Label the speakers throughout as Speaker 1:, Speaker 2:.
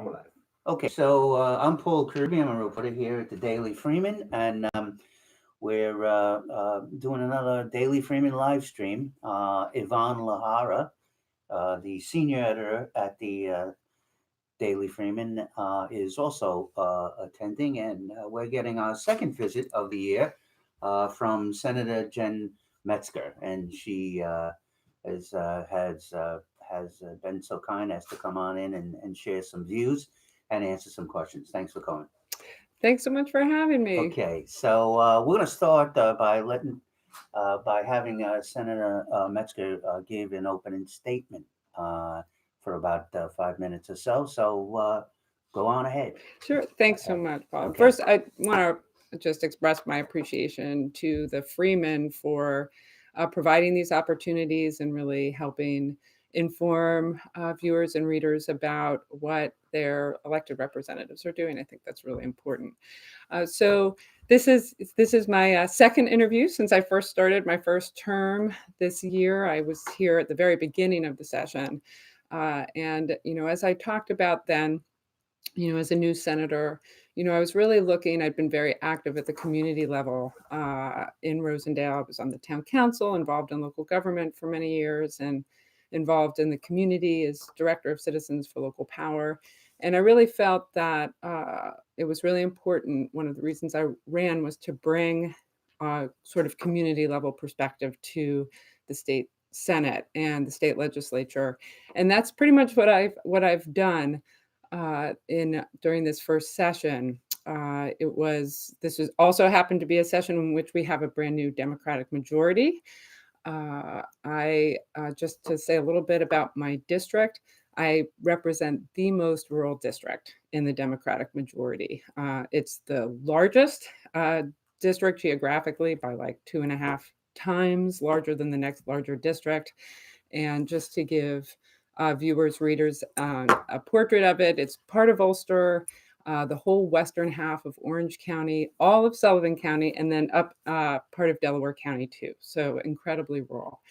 Speaker 1: We're live.
Speaker 2: Okay, so I'm Paul Kirby. I'm a reporter here at the Daily Freeman, and we're doing another Daily Freeman live stream. Yvonne Lahara, the senior editor at the Daily Freeman, is also attending, and we're getting our second visit of the year from Senator Jen Metzger, and she has been so kind as to come on in and share some views and answer some questions. Thanks for coming.
Speaker 3: Thanks so much for having me.
Speaker 2: Okay, so we're going to start by having Senator Metzger give an opening statement for about 5 minutes or so. So go on ahead.
Speaker 3: Sure. Thanks so much, Paul.
Speaker 2: Okay.
Speaker 3: First, I want to just express my appreciation to the Freeman for providing these opportunities and really helping inform viewers and readers about what their elected representatives are doing. I think that's really important. So this is my second interview since I first started my first term this year. I was here at the very beginning of the session. And as I talked about then, as a new senator, I was really looking, I'd been very active at the community level in Rosendale. I was on the town council, involved in local government for many years, and involved in the community as director of Citizens for Local Power. And I really felt that it was really important. One of the reasons I ran was to bring sort of community level perspective to the state Senate and the state legislature. And that's pretty much what I've done. During this first session. This was also happened to be a session in which we have a brand new Democratic majority. Just to say a little bit about my district, I represent the most rural district in the Democratic majority. It's the largest district geographically by like 2.5 times larger than the next larger district. And just to give viewers, readers, a portrait of it. It's part of Ulster, the whole western half of Orange County, all of Sullivan County, and then up part of Delaware County too. So incredibly rural.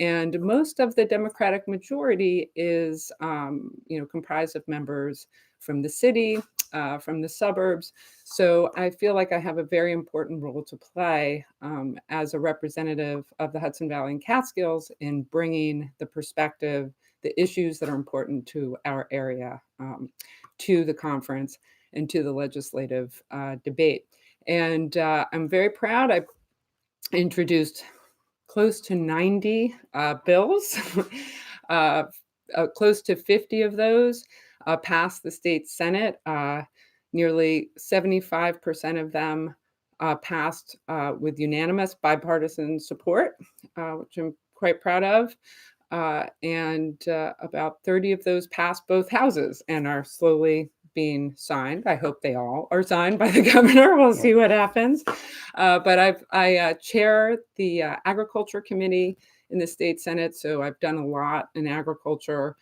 Speaker 3: And most of the Democratic majority is, comprised of members from the city, from the suburbs. So I feel like I have a very important role to play as a representative of the Hudson Valley and Catskills in bringing the perspective, the issues that are important to our area, to the conference and to the legislative debate. And I'm very proud. I've introduced close to 90 bills. Close to 50 of those passed the state Senate. Nearly 75% of them passed with unanimous bipartisan support, which I'm quite proud of. And about 30 of those passed both houses and are slowly being signed. I hope they all are signed by the governor. We'll see what happens. But I chair the Agriculture Committee in the state Senate, so I've done a lot in agriculture,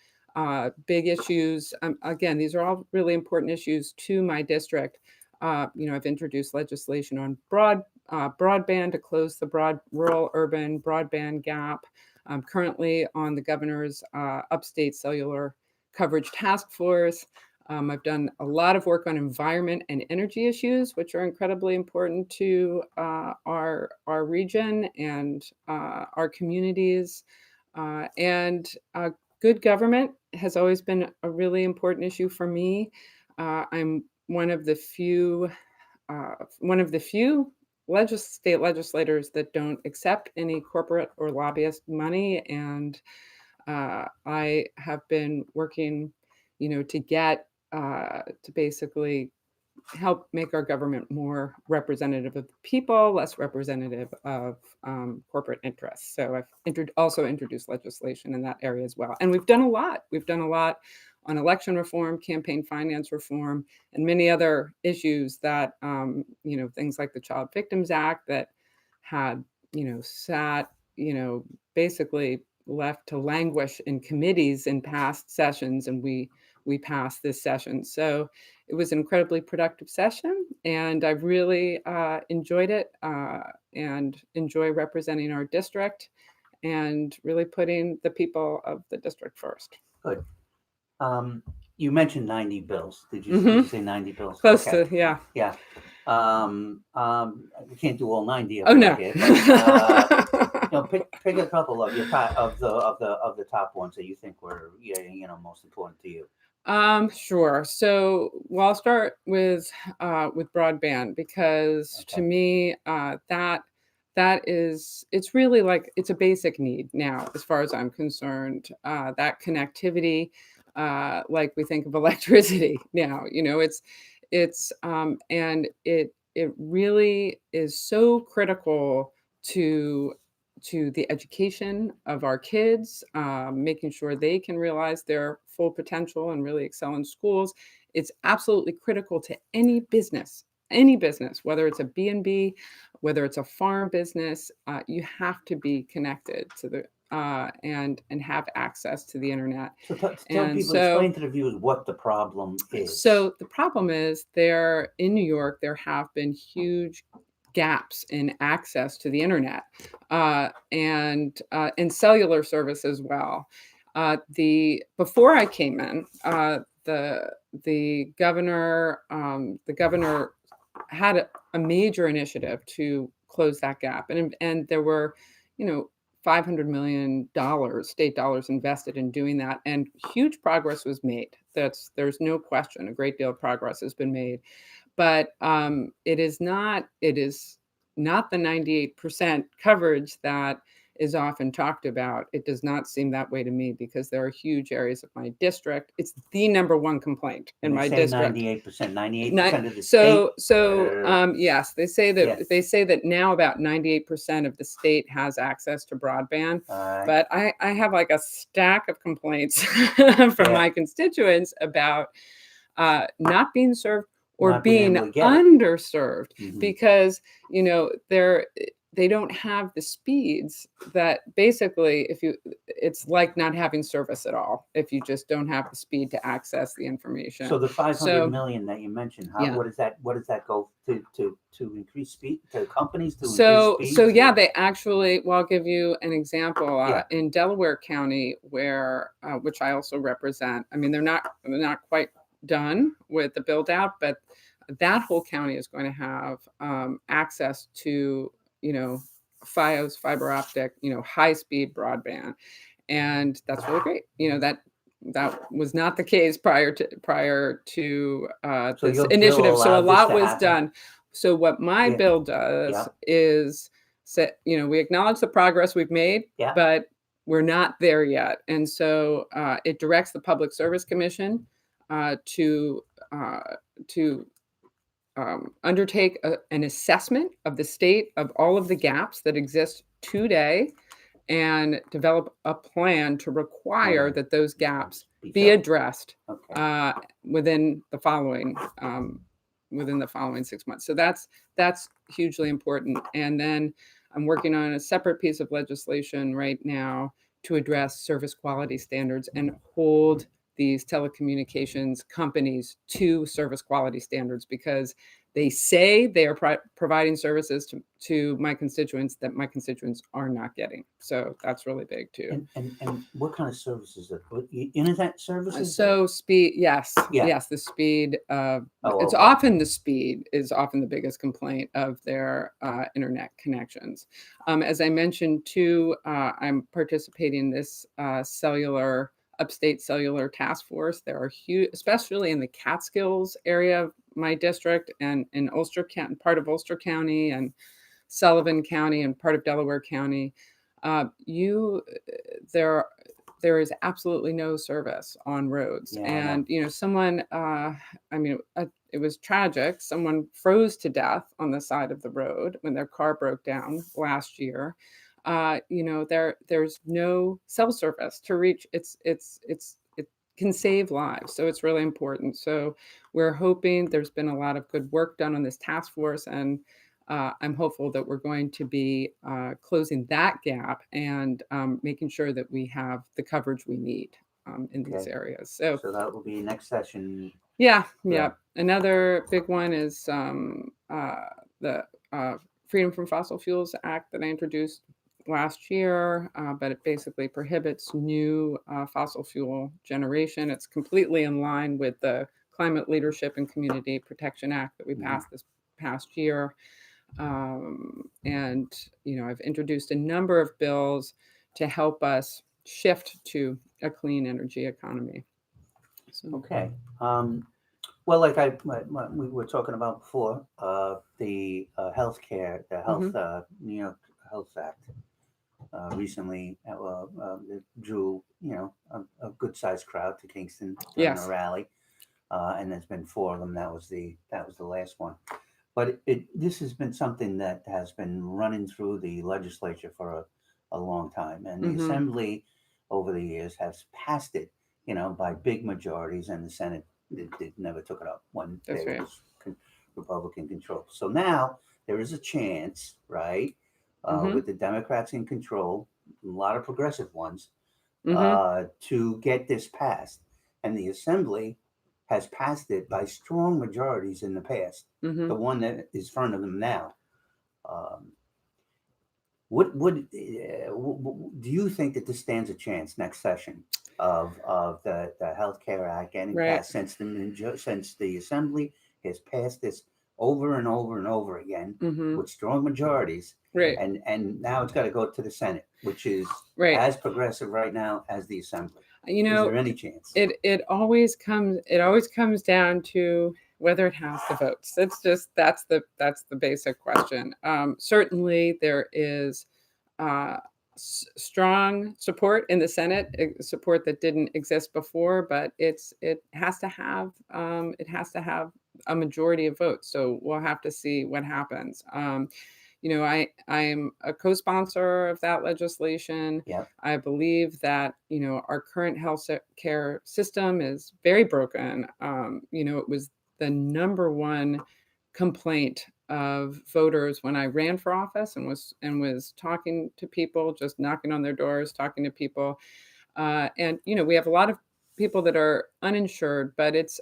Speaker 3: big issues. Again, these are all really important issues to my district. I've introduced legislation on broadband to close the rural-urban broadband gap. I'm currently on the governor's upstate cellular coverage task force. I've done a lot of work on environment and energy issues, which are incredibly important to our region and our communities. And good government has always been a really important issue for me. I'm one of the few state legislators that don't accept any corporate or lobbyist money, and I have been working, to get to basically help make our government more representative of the people, less representative of corporate interests. So I've also introduced legislation in that area as well. And we've done a lot. We've done a lot on election reform, campaign finance reform, and many other issues that, things like the Child Victims Act that had, sat, basically left to languish in committees in past sessions, and we passed this session. So it was an incredibly productive session, and I've really enjoyed it and enjoy representing our district and really putting the people of the district first.
Speaker 2: Good. You mentioned 90 bills. Did you
Speaker 3: Mhm.
Speaker 2: say 90 bills?
Speaker 3: Close
Speaker 2: Okay.
Speaker 3: to, yeah.
Speaker 2: Yeah. We can't do all 90 of
Speaker 3: Oh,
Speaker 2: them
Speaker 3: no.
Speaker 2: right here, but pick a couple of your top of the top ones that you think were most important to you.
Speaker 3: Sure. So, well, I'll start with broadband because to
Speaker 2: Okay.
Speaker 3: me, that is it's really like it's a basic need now, as far as I'm concerned. That connectivity, like we think of electricity now, and it really is so critical to the education of our kids, making sure they can realize their full potential and really excel in schools. It's absolutely critical to any business, whether it's a B&B, whether it's a farm business. You have to be connected to the and have access to the internet.
Speaker 2: So tell
Speaker 3: And
Speaker 2: people,
Speaker 3: so
Speaker 2: explain to the viewers what the problem is.
Speaker 3: so the problem is there in New York, there have been huge gaps in access to the internet, and cellular service as well. The Before I came in, the governor had a major initiative to close that gap, and there were, $500 million state dollars invested in doing that, and huge progress was made. There's no question. A great deal of progress has been made, but it is not the 98% coverage that is often talked about. It does not seem that way to me because there are huge areas of my district. It's the number one complaint in
Speaker 2: And
Speaker 3: my
Speaker 2: they say
Speaker 3: district.
Speaker 2: 98%,
Speaker 3: Ni-
Speaker 2: 98% of the state.
Speaker 3: Yes,
Speaker 2: Yeah.
Speaker 3: they say that now about 98% of the state has access to broadband,
Speaker 2: All right.
Speaker 3: but I have like a stack of complaints from
Speaker 2: Yeah.
Speaker 3: my constituents about not being served or
Speaker 2: Not being
Speaker 3: being
Speaker 2: able to get it.
Speaker 3: underserved
Speaker 2: Mhm.
Speaker 3: because they don't have the speeds that basically it's like not having service at all if you just don't have the speed to access the information.
Speaker 2: So the 500
Speaker 3: So
Speaker 2: million that you mentioned,
Speaker 3: yeah.
Speaker 2: what does that go to increase speed to companies to increase
Speaker 3: So
Speaker 2: speeds?
Speaker 3: yeah, they actually. Well, I'll give you an example.
Speaker 2: Yeah.
Speaker 3: In Delaware County, which I also represent. I mean, they're not quite done with the build out, but that whole county is going to have access to FiOS, fiber optic, high speed broadband, and that's really great. That was not the case prior to
Speaker 2: So
Speaker 3: this
Speaker 2: your bill
Speaker 3: initiative. So a
Speaker 2: allowed this
Speaker 3: lot
Speaker 2: to
Speaker 3: was
Speaker 2: happen.
Speaker 3: done. So what my
Speaker 2: Yeah.
Speaker 3: bill does
Speaker 2: Yeah.
Speaker 3: is say, we acknowledge the progress we've made,
Speaker 2: Yeah.
Speaker 3: but we're not there yet. And so it directs the Public Service Commission to undertake an assessment of the state of all of the gaps that exist today and develop a plan to require
Speaker 2: Okay.
Speaker 3: that those gaps be
Speaker 2: filled.
Speaker 3: addressed
Speaker 2: Okay.
Speaker 3: within the following 6 months. So that's hugely important. And then I'm working on a separate piece of legislation right now to address service quality standards and hold these telecommunications companies to service quality standards because they say they are providing services to my constituents that my constituents are not getting. So that's really big too.
Speaker 2: And what kind of services? Internet services?
Speaker 3: So speed, yes,
Speaker 2: Yeah.
Speaker 3: yes, the speed. It's
Speaker 2: okay.
Speaker 3: often the speed is often the biggest complaint of their internet connections. As I mentioned too, I'm participating in this upstate cellular task force. There are huge, especially in the Catskills area of my district and in part of Ulster County and Sullivan County and part of Delaware County. There is absolutely no service on roads.
Speaker 2: Yeah,
Speaker 3: And, it was tragic. Someone froze to death on the side of the road when their car broke down last year. There's no cell service to reach. It can save lives. So it's really important. So we're hoping there's been a lot of good work done on this task force, and I'm hopeful that we're going to be closing that gap and making sure that we have the coverage we need in these areas. So
Speaker 2: that will be next session.
Speaker 3: Yeah. Another big one is the Freedom from Fossil Fuels Act that I introduced last year, but it basically prohibits new fossil fuel generation. It's completely in line with the Climate Leadership and Community Protection Act that we passed this past year. And, I've introduced a number of bills to help us shift to a clean energy economy. So,
Speaker 2: Okay. Well, like we were talking about before, the healthcare, the health, New York Health Act, recently it drew, a good sized crowd to Kingston during a
Speaker 3: yes.
Speaker 2: rally, and there's been four of them. That was the last one. But this has been something that has been running through the legislature for a long time, and the Assembly over the years has passed it, by big majorities, and the Senate it never took it up when
Speaker 3: That's
Speaker 2: there
Speaker 3: right.
Speaker 2: was Republican control. So now there is a chance, right, with the Democrats in control, a lot of progressive ones, to get this passed, and the Assembly has passed it by strong majorities in the past. The one that is in front of them now. What do you think that this stands a chance next session of the Health Care Act getting
Speaker 3: Right.
Speaker 2: passed, since the Assembly has passed this over and over and over again with strong majorities,
Speaker 3: Right.
Speaker 2: and now it's got to go to the Senate, which is
Speaker 3: Right.
Speaker 2: as progressive right now as the Assembly. Is there any chance?
Speaker 3: It always comes down to whether it has the votes. That's the basic question. Certainly, there is strong support in the Senate, support that didn't exist before, but it has to have a majority of votes. So we'll have to see what happens. I'm a co-sponsor of that legislation.
Speaker 2: Yep.
Speaker 3: I believe that, our current health care system is very broken. It was the number one complaint of voters when I ran for office and was talking to people, just knocking on their doors, talking to people. And we have a lot of people that are uninsured, but it's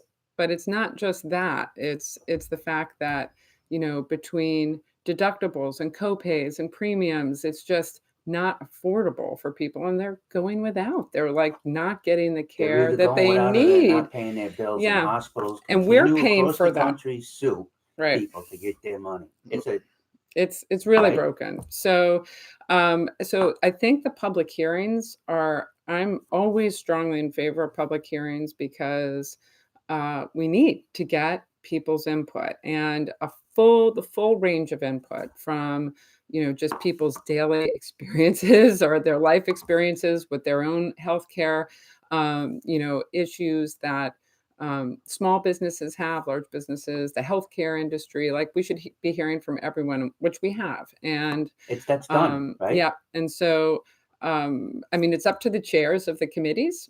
Speaker 3: not just that. It's the fact that, between deductibles and copays and premiums, it's just not affordable for people, and they're going without. They're like not getting the
Speaker 2: They're
Speaker 3: care
Speaker 2: either
Speaker 3: that
Speaker 2: going
Speaker 3: they
Speaker 2: without or they're
Speaker 3: need.
Speaker 2: not paying their bills, and
Speaker 3: Yeah.
Speaker 2: hospitals
Speaker 3: And we're
Speaker 2: continue
Speaker 3: paying
Speaker 2: across
Speaker 3: for
Speaker 2: the
Speaker 3: that.
Speaker 2: country sue
Speaker 3: Right.
Speaker 2: people to get their money.
Speaker 3: It's really
Speaker 2: Right.
Speaker 3: broken. So I think the public hearings I'm always strongly in favor of public hearings because we need to get people's input and the full range of input from, just people's daily experiences or their life experiences with their own healthcare, issues that small businesses have, large businesses, the healthcare industry. Like, we should be hearing from everyone, which we have. And
Speaker 2: That's done, right?
Speaker 3: yeah. And so, it's up to the chairs of the committees,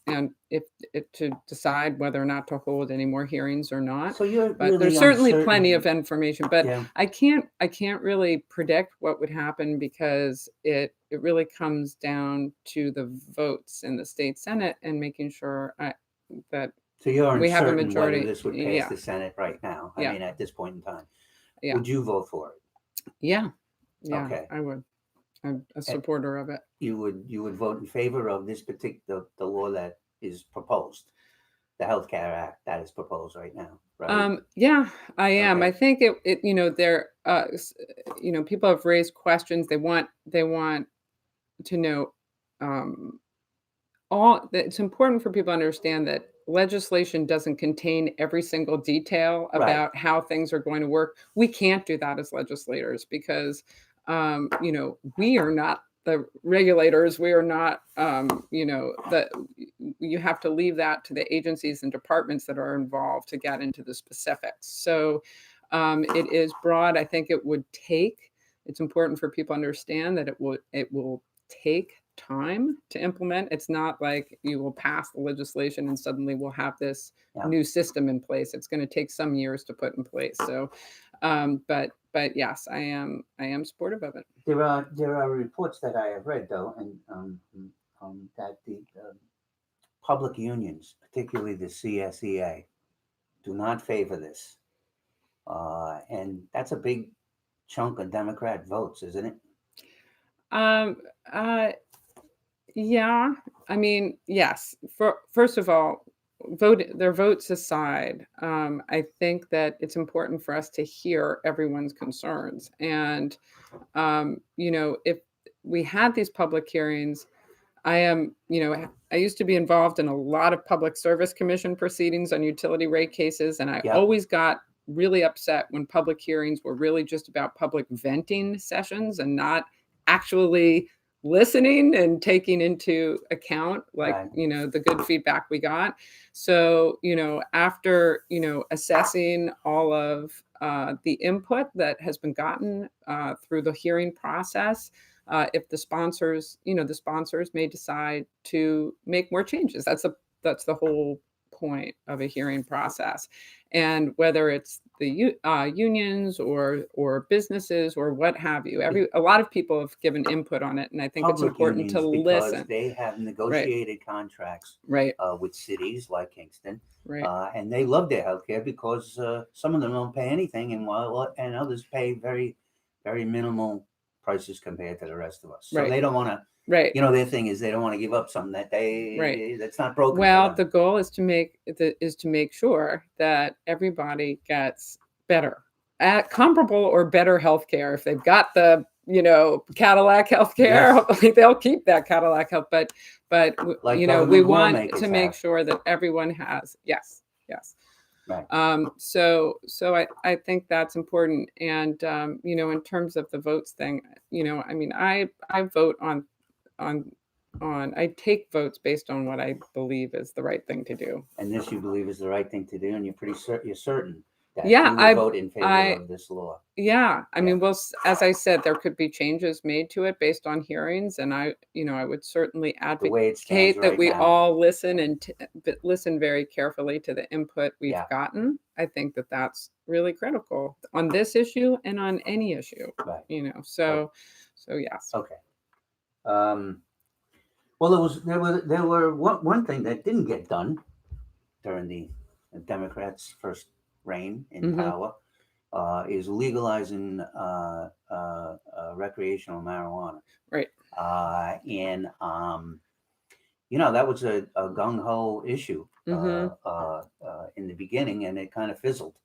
Speaker 3: and if to decide whether or not to hold any more hearings or not.
Speaker 2: So you're
Speaker 3: But
Speaker 2: really
Speaker 3: there's certainly
Speaker 2: uncertain.
Speaker 3: plenty of information. But
Speaker 2: Yeah.
Speaker 3: I can't really predict what would happen, because it really comes down to the votes in the state Senate and making sure that
Speaker 2: So you're
Speaker 3: we have a
Speaker 2: uncertain
Speaker 3: majority.
Speaker 2: whether this would pass
Speaker 3: Yeah.
Speaker 2: the Senate right now. I
Speaker 3: Yeah.
Speaker 2: mean, at this point in time,
Speaker 3: Yeah.
Speaker 2: would you vote for it?
Speaker 3: Yeah.
Speaker 2: Okay.
Speaker 3: I would. I'm a supporter of it.
Speaker 2: You would vote in favor of this particular the law that is proposed, the Health Care Act that is proposed right now, right?
Speaker 3: Yeah, I am.
Speaker 2: Okay.
Speaker 3: I think there, people have raised questions. They want to know, it's important for people to understand that legislation doesn't contain every single detail
Speaker 2: Right.
Speaker 3: about how things are going to work. We can't do that as legislators because, we are not the regulators. We are not, you have to leave that to the agencies and departments that are involved to get into the specifics. So it is broad. I think it's important for people to understand that it will take time to implement. It's not like you will pass the legislation and suddenly we'll have this new system in place. It's going to take some years to put in place. So, but yes, I am supportive of it.
Speaker 2: There are reports that I have read, though, and that the public unions, particularly the CSEA, do not favor this, and that's a big chunk of Democrat votes, isn't it?
Speaker 3: Um, uh, yeah, I mean, yes. First of all, their votes aside, I think that it's important for us to hear everyone's concerns. And if we had these public hearings, I used to be involved in a lot of public service commission proceedings on utility rate cases, and I
Speaker 2: Yep.
Speaker 3: always got really upset when public hearings were really just about public venting sessions and not actually listening and taking into account, like,
Speaker 2: Right.
Speaker 3: the good feedback we got. So, after, assessing all of the input that has been gotten through the hearing process, if the sponsors may decide to make more changes. That's the whole point of a hearing process. And whether it's the unions or businesses or what have you, a lot of people have given input on it, and I think it's
Speaker 2: Public
Speaker 3: important to
Speaker 2: unions, because
Speaker 3: listen.
Speaker 2: they have
Speaker 3: Right,
Speaker 2: negotiated contracts
Speaker 3: right,
Speaker 2: with cities like Kingston,
Speaker 3: right,
Speaker 2: and they love their healthcare because some of them don't pay anything, and others pay very, very minimal prices compared to the rest of us. So
Speaker 3: right,
Speaker 2: they don't want to.
Speaker 3: right,
Speaker 2: Their thing is they don't want to give up something
Speaker 3: right.
Speaker 2: that's not broken for
Speaker 3: Well,
Speaker 2: them.
Speaker 3: the goal is to make sure that everybody gets better, at comparable or better healthcare. If they've got the Cadillac healthcare,
Speaker 2: Yes.
Speaker 3: hopefully they'll keep that Cadillac health. But
Speaker 2: Like
Speaker 3: we
Speaker 2: government
Speaker 3: want
Speaker 2: lawmakers
Speaker 3: to make
Speaker 2: have.
Speaker 3: sure that everyone has. Yes, yes.
Speaker 2: Right.
Speaker 3: So I think that's important. And in terms of the votes thing, I mean, I vote on on I take votes based on what I believe is the right thing to do.
Speaker 2: And this you believe is the right thing to do, and you're certain that
Speaker 3: Yeah,
Speaker 2: you will vote in favor
Speaker 3: I
Speaker 2: of this law.
Speaker 3: yeah, I
Speaker 2: Yeah.
Speaker 3: mean, as I said, there could be changes made to it based on hearings, and I would certainly
Speaker 2: The way it stands
Speaker 3: advocate that
Speaker 2: right
Speaker 3: we
Speaker 2: now.
Speaker 3: all listen and listen very carefully to the input we've
Speaker 2: Yeah.
Speaker 3: gotten. I think that that's really critical on this issue and on any issue.
Speaker 2: Right.
Speaker 3: So yes.
Speaker 2: Okay. Well, there were one thing that didn't get done during the Democrats' first reign in
Speaker 3: Mhm.
Speaker 2: power, is legalizing recreational marijuana.
Speaker 3: Right.
Speaker 2: And that was a gung ho issue
Speaker 3: Mhm.
Speaker 2: in the beginning, and it kind of fizzled.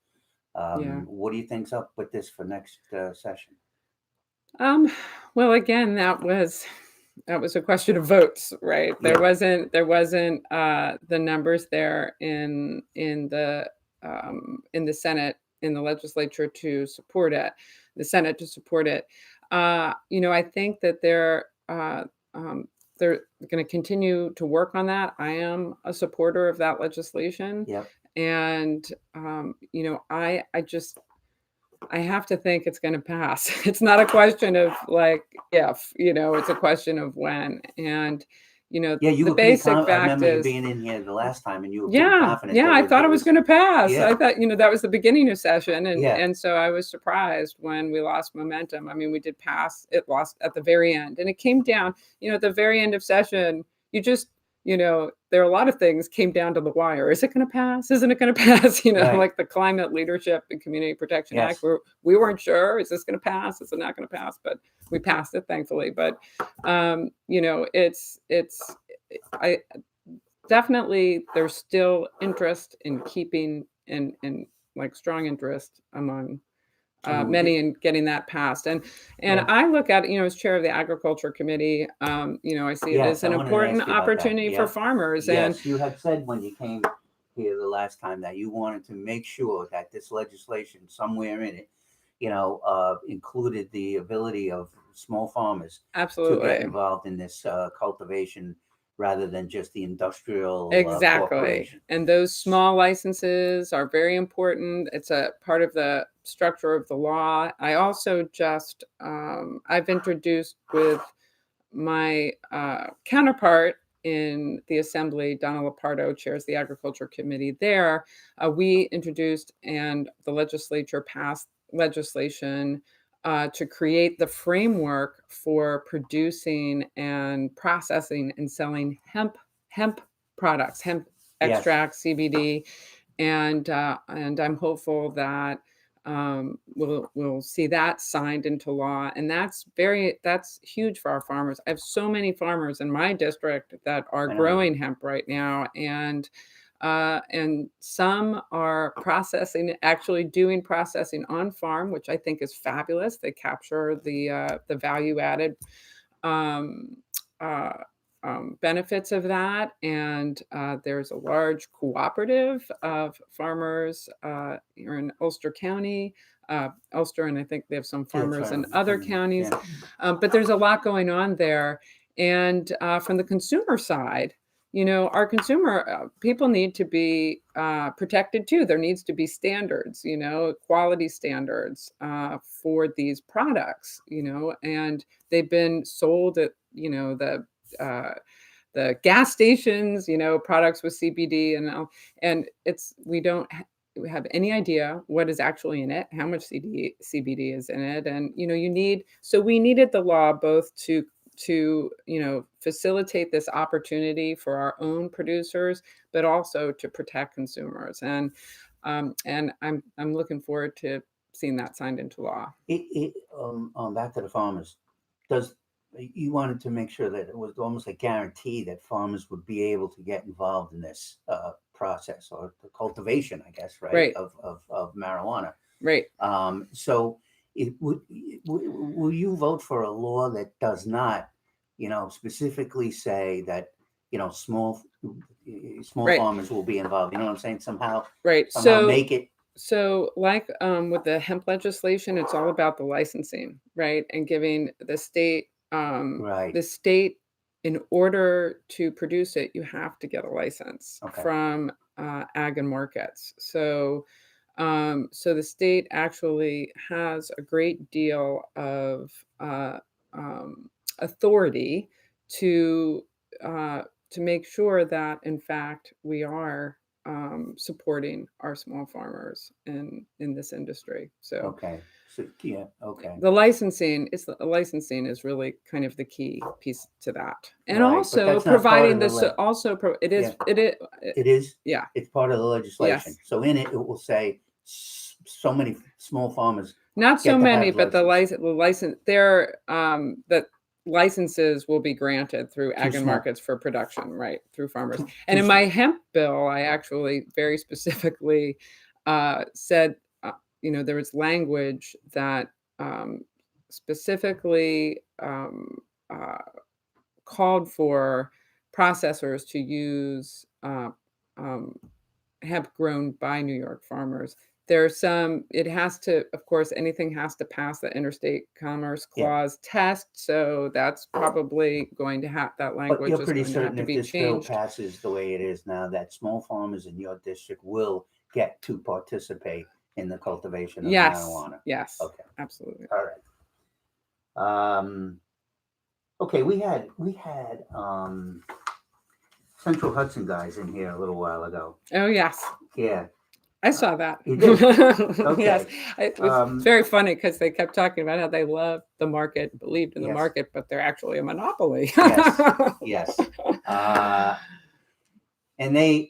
Speaker 3: Yeah.
Speaker 2: What do you think's up with this for next session?
Speaker 3: Well, again, that was a question of votes, right?
Speaker 2: Yeah.
Speaker 3: There wasn't the numbers there in the Senate, in the legislature to support it, the Senate to support it. I think that they're going to continue to work on that. I am a supporter of that legislation,
Speaker 2: Yep.
Speaker 3: and I have to think it's going to pass. It's not a question of like if, it's a question of when. And
Speaker 2: Yeah, you
Speaker 3: the
Speaker 2: were pretty
Speaker 3: basic
Speaker 2: I
Speaker 3: fact
Speaker 2: remember you
Speaker 3: is,
Speaker 2: being in here the last time, and you were pretty
Speaker 3: yeah,
Speaker 2: confident
Speaker 3: yeah,
Speaker 2: that
Speaker 3: I thought it was going to pass.
Speaker 2: Yeah.
Speaker 3: I thought, that was the beginning of session, and
Speaker 2: Yeah.
Speaker 3: and so I was surprised when we lost momentum. I mean, we did pass; it lost at the very end, and it came down. At the very end of session, there are a lot of things came down to the wire. Is it going to pass? Isn't it going to pass?
Speaker 2: Right.
Speaker 3: Like the Climate Leadership and Community Protection
Speaker 2: Yes.
Speaker 3: Act, where we weren't sure, is this going to pass? Is it not going to pass? But we passed it, thankfully. But I definitely, there's still interest in keeping and like strong interest among
Speaker 2: So
Speaker 3: many in getting that passed. And
Speaker 2: Yeah.
Speaker 3: I look at it, as chair of the Agriculture Committee, I see it
Speaker 2: Yes,
Speaker 3: as an
Speaker 2: I wanted to
Speaker 3: important
Speaker 2: ask you about that.
Speaker 3: opportunity for
Speaker 2: Yeah.
Speaker 3: farmers. And
Speaker 2: Yes, you had said when you came here the last time that you wanted to make sure that this legislation, somewhere in it, included the ability of small farmers to get
Speaker 3: absolutely.
Speaker 2: involved in this cultivation rather than just the industrial
Speaker 3: Exactly.
Speaker 2: corporation.
Speaker 3: And those small licenses are very important. It's a part of the structure of the law. I also I've introduced with my counterpart in the Assembly, Donna Lopardo, chairs the Agriculture Committee there. We introduced and the legislature passed legislation to create the framework for producing and processing and selling hemp products, hemp
Speaker 2: Yes.
Speaker 3: extracts, CBD, and I'm hopeful that we'll see that signed into law, and that's huge for our farmers. I have so many farmers in my district that are growing hemp right now, and some are actually doing processing on farm, which I think is fabulous. They capture the value added um, uh, benefits of that. And there's a large cooperative of farmers here in Ulster County, Ulster, and I think they have some farmers in other counties. But there's a lot going on there. And from the consumer side, our consumer people need to be protected too. There needs to be standards, quality standards for these products, and they've been sold at, the gas stations, products with CBD, and we don't have any idea what is actually in it, how much CBD is in it, and we needed the law both to facilitate this opportunity for our own producers, but also to protect consumers. And I'm looking forward to seeing that signed into law.
Speaker 2: Back to the farmers. You wanted to make sure that it was almost a guarantee that farmers would be able to get involved in this process, or the cultivation, I guess, right. Of marijuana.
Speaker 3: Right.
Speaker 2: So will you vote for a law that does not, specifically say that, small farmers will be involved? You know what I'm saying? Somehow make it.
Speaker 3: So like with the hemp legislation, it's all about the licensing, right? And giving the state, in order to produce it, you have to get a license from ag and markets. So the state actually has a great deal of authority to make sure that, in fact, we are supporting our small farmers in this industry. So the licensing is really kind of the key piece to that, and also providing this. It is. Yeah,
Speaker 2: it's part of the legislation. Yes. So in it will say so many small farmers.
Speaker 3: Not so many, but the license there. That licenses will be granted through ag and markets for production, right, through farmers. And in my hemp bill, I actually very specifically said, there was language that specifically called for processors to use hemp grown by New York farmers. There's it has to, of course, anything has to pass the Interstate Commerce Clause test. So that's probably going to have, that language
Speaker 2: but you're pretty
Speaker 3: is going to have to be
Speaker 2: changed.
Speaker 3: Bill
Speaker 2: passes the way it is now, that small farmers in your district will get to participate in the cultivation of marijuana.
Speaker 3: Yes.
Speaker 2: Okay.
Speaker 3: Absolutely.
Speaker 2: All right. Okay. We had Central Hudson guys in here a little while ago.
Speaker 3: Oh, yes.
Speaker 2: Yeah.
Speaker 3: I saw that.
Speaker 2: You did? Okay.
Speaker 3: Yes. It was very funny because they kept talking about how they loved the market, believed in the market, but they're actually a monopoly.
Speaker 2: Yes. And they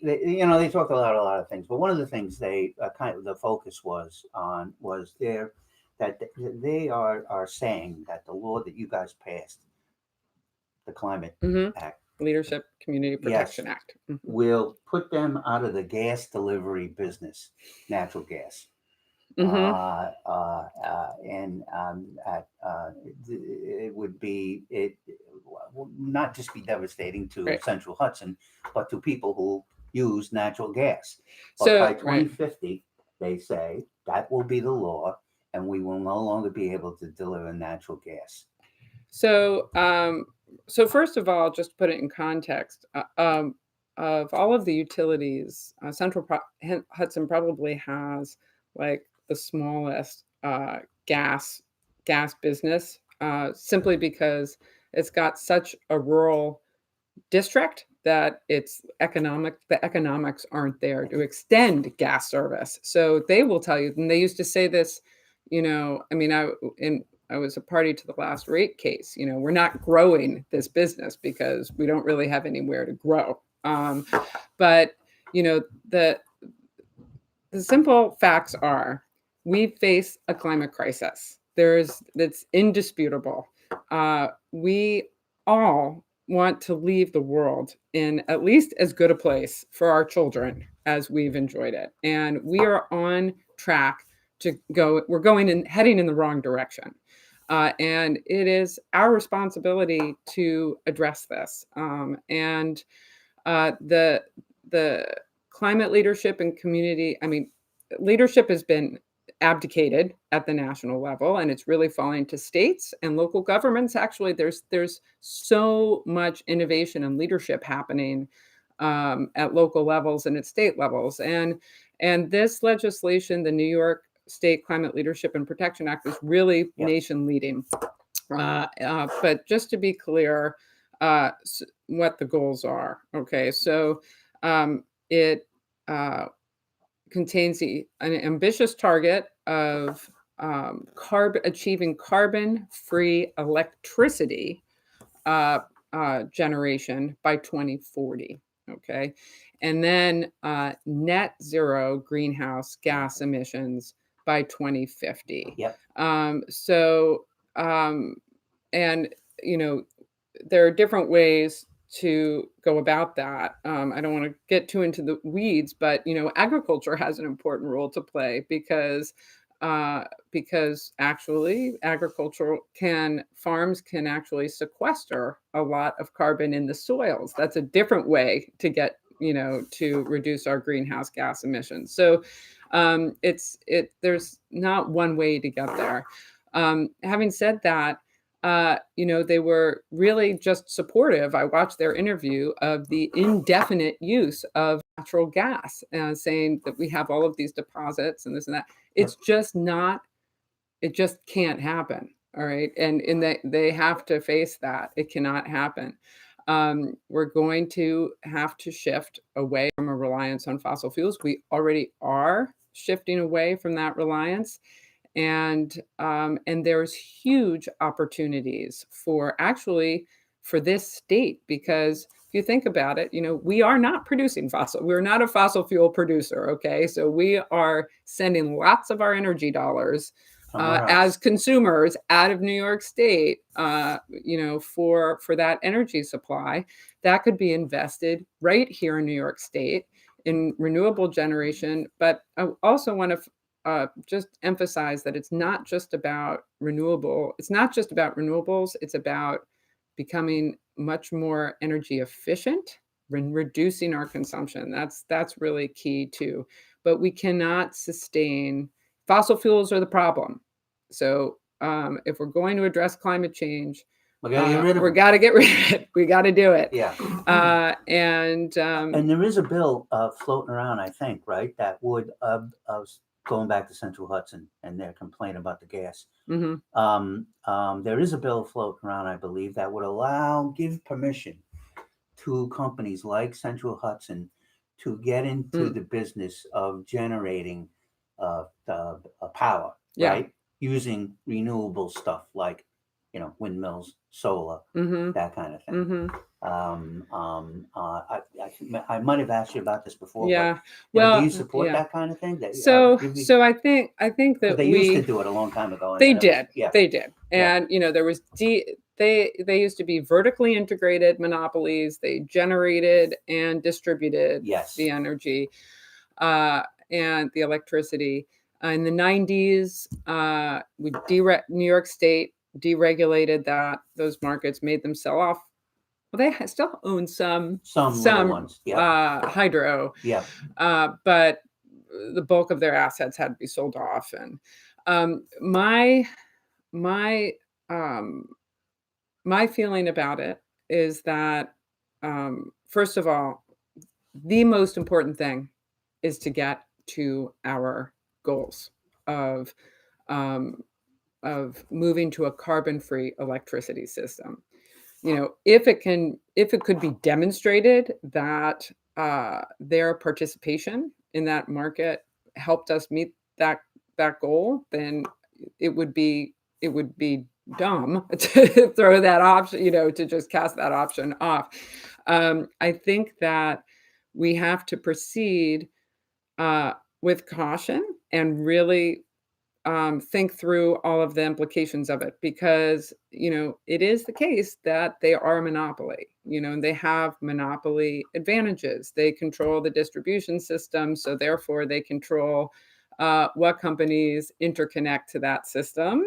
Speaker 2: talked about a lot of things, but one of the things they the focus was on was that they are saying that the law that you guys passed, the Climate Act,
Speaker 3: Leadership Community Protection Act,
Speaker 2: will put them out of the gas delivery business, natural gas. It will not just be devastating to Central Hudson, but to people who use natural gas. But by 2050, they say that will be the law, and we will no longer be able to deliver natural gas.
Speaker 3: So first of all, just to put it in context, of all of the utilities, Central Hudson probably has like the smallest gas business, simply because it's got such a rural district that the economics aren't there to extend gas service. So they will tell you, and they used to say this, I was a party to the last rate case. We're not growing this business because we don't really have anywhere to grow. But the simple facts are we face a climate crisis. That's indisputable. We all want to leave the world in at least as good a place for our children as we've enjoyed it. And we are on track to go, we're going and heading in the wrong direction. And it is our responsibility to address this. And the climate leadership and community, I mean, leadership has been abdicated at the national level, and it's really falling to states and local governments. Actually, there's so much innovation and leadership happening at local levels and at state levels, and this legislation, the New York State Climate Leadership and Protection Act, is really nation leading. But just to be clear, what the goals are. Okay, so it contains an ambitious target of achieving carbon-free electricity generation by 2040. Okay, and then net zero greenhouse gas emissions by 2050.
Speaker 2: Yep.
Speaker 3: And there are different ways to go about that. I don't want to get too into the weeds, but agriculture has an important role to play because actually farms can actually sequester a lot of carbon in the soils. That's a different way to get to reduce our greenhouse gas emissions. So there's not one way to get there. Having said that, they were really just supportive. I watched their interview of the indefinite use of natural gas, saying that we have all of these deposits and this and that. It's just not, it just can't happen. All right. And they have to face that. It cannot happen. We're going to have to shift away from a reliance on fossil fuels. We already are shifting away from that reliance. And there's huge opportunities for this state, because if you think about it, we are not producing we're not a fossil fuel producer. Okay. So we are sending lots of our energy dollars as consumers out of New York State, for that energy supply that could be invested right here in New York State in renewable generation. But I also want to just emphasize that it's not just about renewables. It's about becoming much more energy efficient and reducing our consumption. That's really key too. But we cannot sustain fossil fuels are the problem. So if we're going to address climate change,
Speaker 2: we got to get rid of
Speaker 3: we got to get rid of it. We got to do it.
Speaker 2: Yeah.
Speaker 3: And
Speaker 2: there is a bill floating around, I think, right, that would going back to Central Hudson and their complaint about the gas.
Speaker 3: Mm-hmm.
Speaker 2: There is a bill floating around, I believe, that would give permission to companies like Central Hudson to get into the business of generating power, right? Using renewable stuff like, windmills, solar, that kind of thing. I might have asked you about this before.
Speaker 3: Yeah.
Speaker 2: But, do you support that kind of thing?
Speaker 3: So I think that
Speaker 2: they used to do it a long time ago.
Speaker 3: They did. And there was they used to be vertically integrated monopolies. They generated and distributed the energy and the electricity. In the 90s, New York State deregulated those markets, made them sell off. Well, they still own some ones. Hydro.
Speaker 2: Yeah.
Speaker 3: But the bulk of their assets had to be sold off. And my feeling about it is that first of all, the most important thing is to get to our goals of moving to a carbon-free electricity system. If it could be demonstrated that their participation in that market helped us meet that goal, then it would be dumb to throw that option, to just cast that option off. I think that we have to proceed with caution and really think through all of the implications of it, because, it is the case that they are a monopoly, and they have monopoly advantages. They control the distribution system, so therefore they control what companies interconnect to that system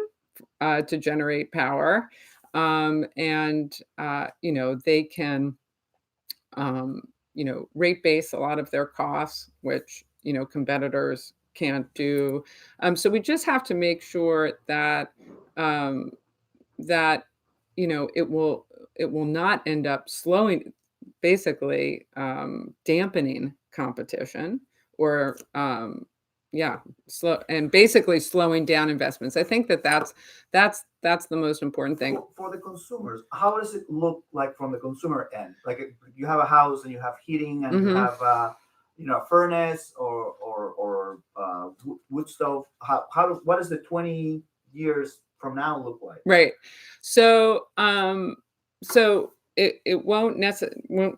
Speaker 3: to generate power. And, they can, rate base a lot of their costs, which, competitors can't do. So we just have to make sure that um, that it will not end up basically dampening competition, or yeah, basically slowing down investments. I think that's the most important thing.
Speaker 1: For the consumers, how does it look like from the consumer end? Like you have a house and you have heating and you have a furnace or wood stove. What does the 20 years from now look like?
Speaker 3: Right. So it won't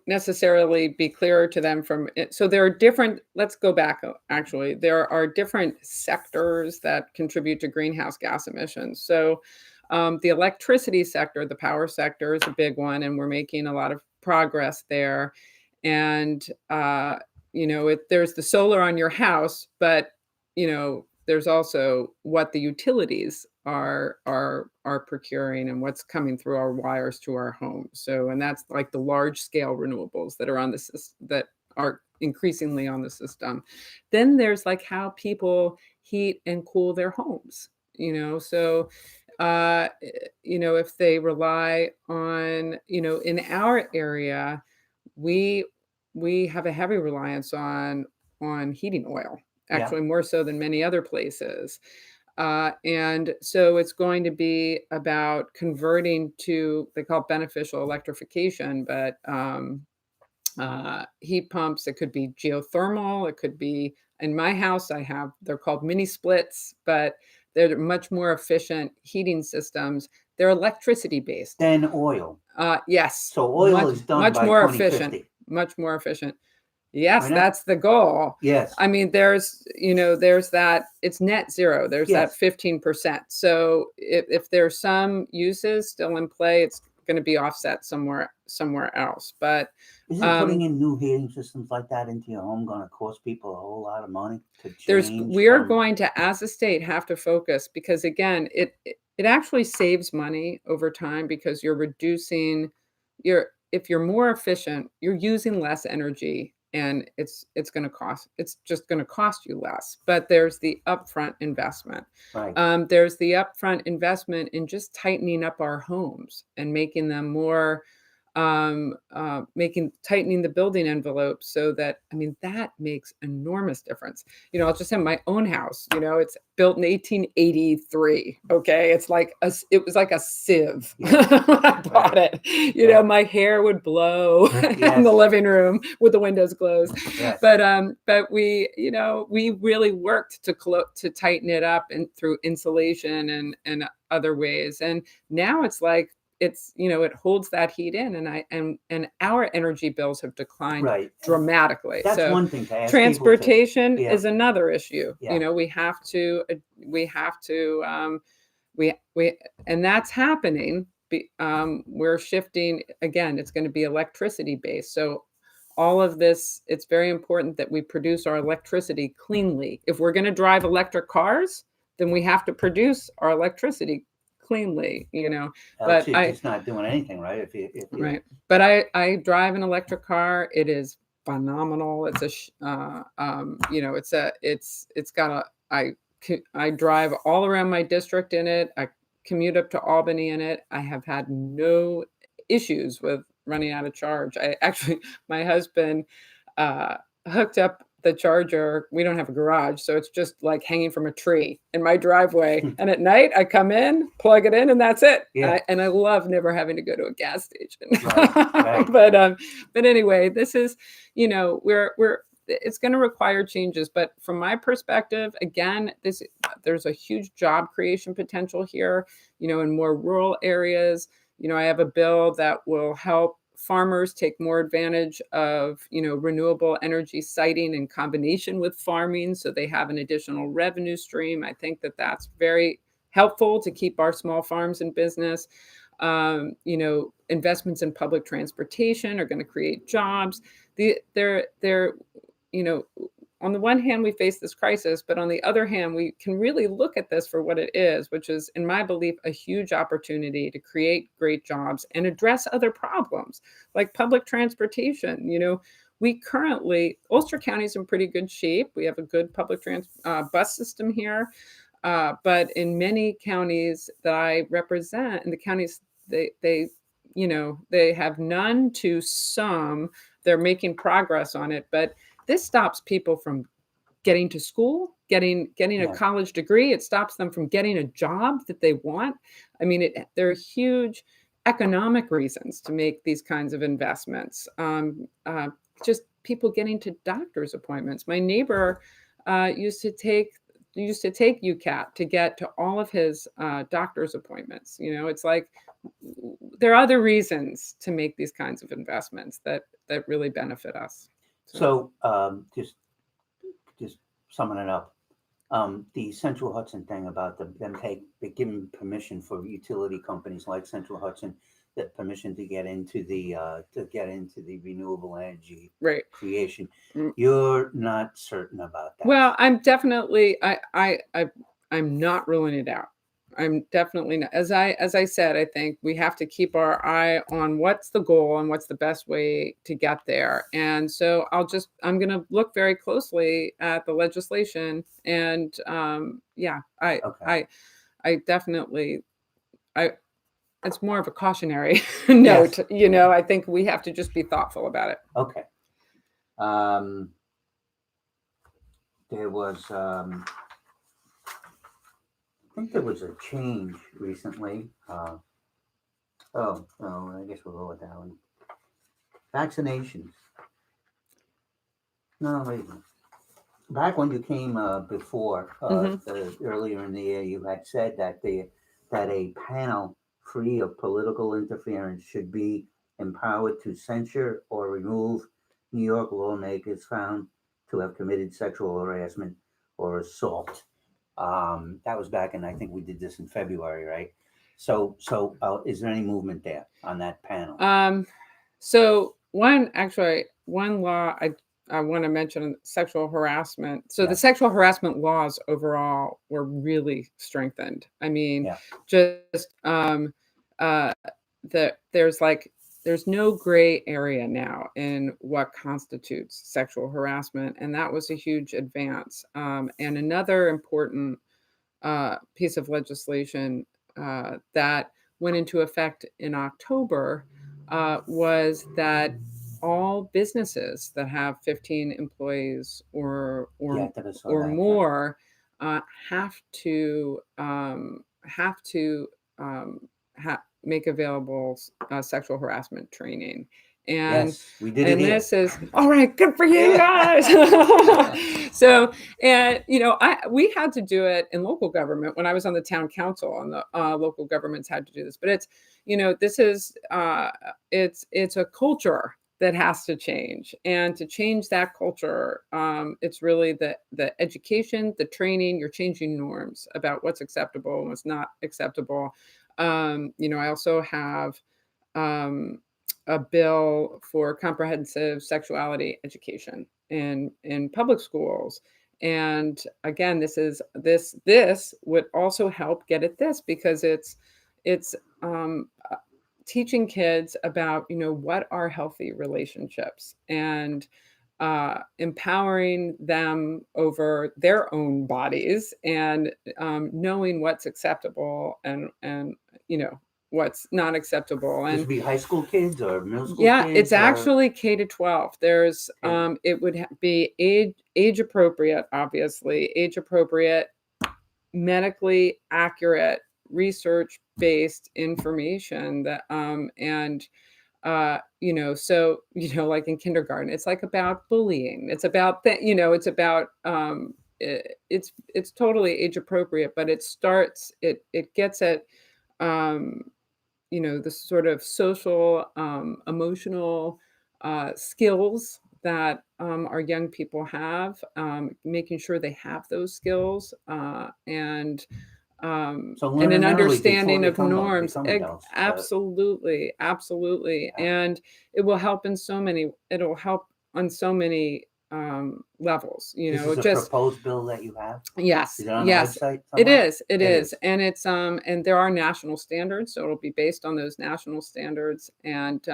Speaker 3: necessarily be clearer to them from it. So there are different, let's go back, actually. There are different sectors that contribute to greenhouse gas emissions. So the electricity sector, the power sector, is a big one, and we're making a lot of progress there. And, there's the solar on your house, but, there's also what the utilities are procuring and what's coming through our wires to our homes. So, and that's like the large scale renewables that are on the system, that are increasingly on the system. Then there's like how people heat and cool their homes, so if they rely on, in our area, we have a heavy reliance on heating oil, actually more so than many other places. And so it's going to be about converting to, they call it beneficial electrification, but heat pumps. It could be geothermal. It could be, in my house, they're called mini splits, but they're much more efficient heating systems. They're electricity based.
Speaker 2: Than oil.
Speaker 3: Yes.
Speaker 2: So oil is done
Speaker 3: much
Speaker 2: by
Speaker 3: more
Speaker 2: 2050.
Speaker 3: efficient. Much more efficient. Yes,
Speaker 2: Right now?
Speaker 3: that's the goal.
Speaker 2: Yes.
Speaker 3: I mean, there's that, it's net zero. There's that 15%. So if there's some uses still in play, it's going to be offset somewhere else. But
Speaker 2: isn't putting in new heating systems like that into your home going to cost people a whole lot of money to change?
Speaker 3: We're going to, as a state, have to focus, because again, it actually saves money over time, because you're reducing if you're more efficient, you're using less energy, and it's just going to cost you less. But there's the upfront investment.
Speaker 2: Right.
Speaker 3: There's the upfront investment in just tightening up our homes and making them more, tightening the building envelope, so that, that makes enormous difference. I'll just have my own house, it's built in 1883. Okay. It was like a sieve when I bought it. My hair would blow in the living room with the windows closed.
Speaker 2: Yes.
Speaker 3: But we really worked to tighten it up, and through insulation and other ways. And now it's like, it holds that heat in, and our energy bills have declined dramatically.
Speaker 2: That's
Speaker 3: so
Speaker 2: one thing to ask.
Speaker 3: Transportation is another issue.
Speaker 2: Yeah.
Speaker 3: We have to, and that's happening. We're shifting again. It's going to be electricity based. So all of this, it's very important that we produce our electricity cleanly. If we're going to drive electric cars, then we have to produce our electricity cleanly,
Speaker 2: but it's not doing anything, right? If you
Speaker 3: right. But I drive an electric car. It is phenomenal. It's I drive all around my district in it. I commute up to Albany in it. I have had no issues with running out of charge. My husband hooked up the charger. We don't have a garage, so it's just like hanging from a tree in my driveway. And at night I come in, plug it in, and that's it.
Speaker 2: Yeah.
Speaker 3: And I love never having to go to a gas station.
Speaker 2: Right.
Speaker 3: But anyway, this is, it's going to require changes. But from my perspective, again, there's a huge job creation potential here, in more rural areas. I have a bill that will help farmers take more advantage of, renewable energy siting in combination with farming, so they have an additional revenue stream. I think that that's very helpful to keep our small farms in business. Investments in public transportation are going to create jobs. They're, on the one hand, we face this crisis, but on the other hand, we can really look at this for what it is, which is, in my belief, a huge opportunity to create great jobs and address other problems like public transportation. Ulster County is in pretty good shape. We have a good public bus system here. But in many counties that I represent, in the counties, they have none to some. They're making progress on it, but this stops people from getting to school, getting a college degree. It stops them from getting a job that they want. I mean, there are huge economic reasons to make these kinds of investments. Just people getting to doctor's appointments. My neighbor used to take UCAT to get to all of his doctor's appointments. It's like there are other reasons to make these kinds of investments that really benefit us.
Speaker 2: So just summing it up, the Central Hudson thing about them giving permission for utility companies like Central Hudson, that permission to get into the renewable energy creation. You're not certain about that.
Speaker 3: Well, I'm definitely I'm not ruling it out. I'm definitely not. As I said, I think we have to keep our eye on what's the goal and what's the best way to get there. And so I'm going to look very closely at the legislation. And I definitely, it's more of a cautionary note.
Speaker 2: Yes.
Speaker 3: I think we have to just be thoughtful about it.
Speaker 2: Okay. There was, I think there was a change recently. I guess we'll go with that one. Vaccinations. No, wait a minute. Back when you came before, earlier in the year, you had said that a panel free of political interference should be empowered to censure or remove New York lawmakers found to have committed sexual harassment or assault. That was back in, I think we did this in February, right? So is there any movement there on that panel?
Speaker 3: So one law I want to mention, sexual harassment. So the sexual harassment laws overall were really strengthened. I mean, just there's no gray area now in what constitutes sexual harassment, and that was a huge advance. And another important piece of legislation that went into effect in October was that all businesses that have 15 employees or more have to make available sexual harassment training. And
Speaker 2: yes, we did it.
Speaker 3: And this is all right. Good for you guys. So, and we had to do it in local government when I was on the town council, and the local governments had to do this. But it's, this is it's a culture that has to change, and to change that culture, it's really the education, the training. You're changing norms about what's acceptable and what's not acceptable. I also have a bill for comprehensive sexuality education in public schools. And again, this would also help get at this, because it's teaching kids about, what are healthy relationships, and empowering them over their own bodies, and knowing what's acceptable and what's not acceptable. And
Speaker 2: this would be high school kids or middle school kids?
Speaker 3: Yeah, it's actually K to 12. There's it would be age appropriate, obviously, age appropriate, medically accurate, research based information that so like in kindergarten, it's like about bullying, it's about it's about it's totally age appropriate, but it gets at the sort of social, emotional skills that our young people have, making sure they have those skills,
Speaker 2: So
Speaker 3: and
Speaker 2: learn
Speaker 3: an
Speaker 2: them early before
Speaker 3: understanding
Speaker 2: they
Speaker 3: of norms.
Speaker 2: become adults.
Speaker 3: Absolutely, absolutely,
Speaker 2: Yeah.
Speaker 3: and it'll help on so many levels.
Speaker 2: This is a
Speaker 3: Just
Speaker 2: proposed bill that you have?
Speaker 3: yes,
Speaker 2: Is it on the
Speaker 3: yes,
Speaker 2: website
Speaker 3: it
Speaker 2: somewhere?
Speaker 3: is. It is, and it's and there are national standards, so it'll be based on those national standards, and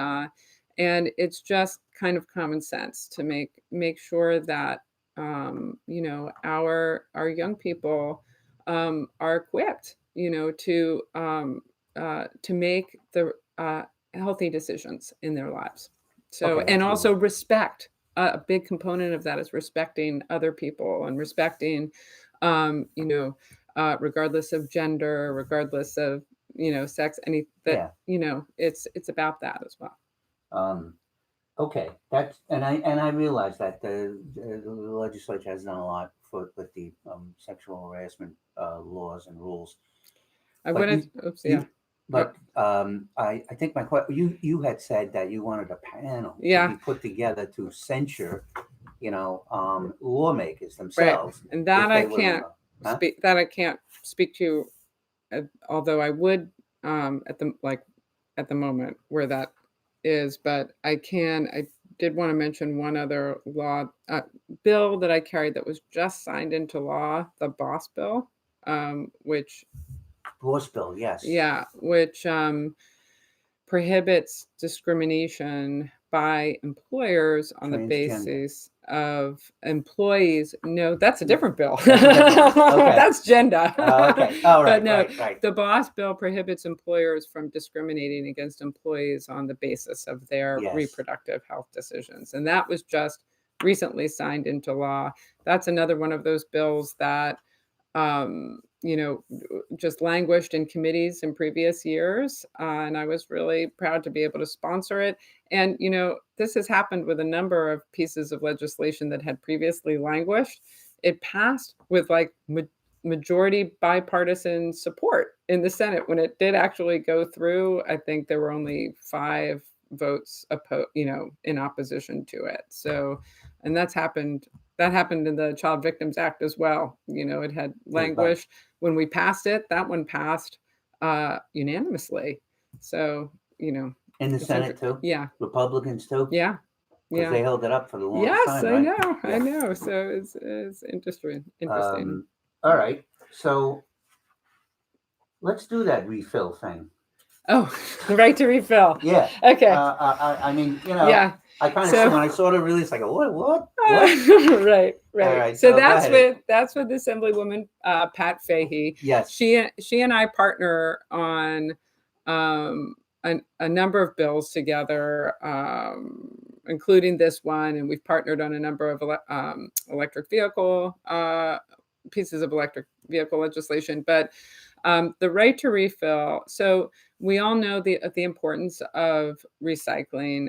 Speaker 3: it's just kind of common sense to make sure that our young people are equipped, to make the healthy decisions in their lives. So,
Speaker 2: Okay,
Speaker 3: and
Speaker 2: that's
Speaker 3: also
Speaker 2: good.
Speaker 3: respect. A big component of that is respecting other people and respecting, regardless of gender, regardless of sex, any that
Speaker 2: Yeah.
Speaker 3: it's about that as well.
Speaker 2: Um, okay, that's and I realize that the legislature has done a lot with the sexual harassment laws and rules.
Speaker 3: I
Speaker 2: But
Speaker 3: wanted, oops, yeah,
Speaker 2: I think you had said that you wanted a panel to
Speaker 3: yeah,
Speaker 2: be put together to censure, lawmakers
Speaker 3: right,
Speaker 2: themselves
Speaker 3: and
Speaker 2: if they were, huh?
Speaker 3: that I can't speak to, although I would at the moment where that is, but I did want to mention one other bill that I carried that was just signed into law, the Boss Bill, which
Speaker 2: Boss bill, yes.
Speaker 3: yeah, which prohibits discrimination by employers on the
Speaker 2: Transgender.
Speaker 3: basis of employees. No, that's a
Speaker 2: No,
Speaker 3: different bill.
Speaker 2: that's a different one. Okay.
Speaker 3: That's gender.
Speaker 2: Okay. All
Speaker 3: But
Speaker 2: right.
Speaker 3: no,
Speaker 2: Right.
Speaker 3: the Boss Bill prohibits employers from discriminating against employees on the basis of their
Speaker 2: Yes.
Speaker 3: reproductive health decisions. And that was just recently signed into law. That's another one of those bills that just languished in committees in previous years. And I was really proud to be able to sponsor it. And, this has happened with a number of pieces of legislation that had previously languished. It passed with like majority bipartisan support in the Senate. When it did actually go through, I think there were only 5 votes in opposition to it. So, and that happened in the Child Victims Act as well. It had languished. When we passed it, that one passed unanimously. So,
Speaker 2: In the Senate too?
Speaker 3: Yeah.
Speaker 2: Republicans too?
Speaker 3: Yeah.
Speaker 2: Because
Speaker 3: Yeah.
Speaker 2: they held it up for the longest
Speaker 3: Yes,
Speaker 2: time,
Speaker 3: I
Speaker 2: right?
Speaker 3: know.
Speaker 2: Yeah.
Speaker 3: I know. So it's interesting.
Speaker 2: All right. So let's do that refill thing.
Speaker 3: Oh, right to refill.
Speaker 2: Yeah.
Speaker 3: Okay.
Speaker 2: I mean,
Speaker 3: Yeah.
Speaker 2: I kind of
Speaker 3: So-
Speaker 2: when I saw the release, I go, what?
Speaker 3: Right.
Speaker 2: All right,
Speaker 3: So
Speaker 2: so go ahead.
Speaker 3: that's with Assemblywoman Pat Fahey.
Speaker 2: Yes.
Speaker 3: She and I partner on a number of bills together, including this one, and we've partnered on a number of electric vehicle pieces of electric vehicle legislation. But the right to refill. So we all know the importance of recycling.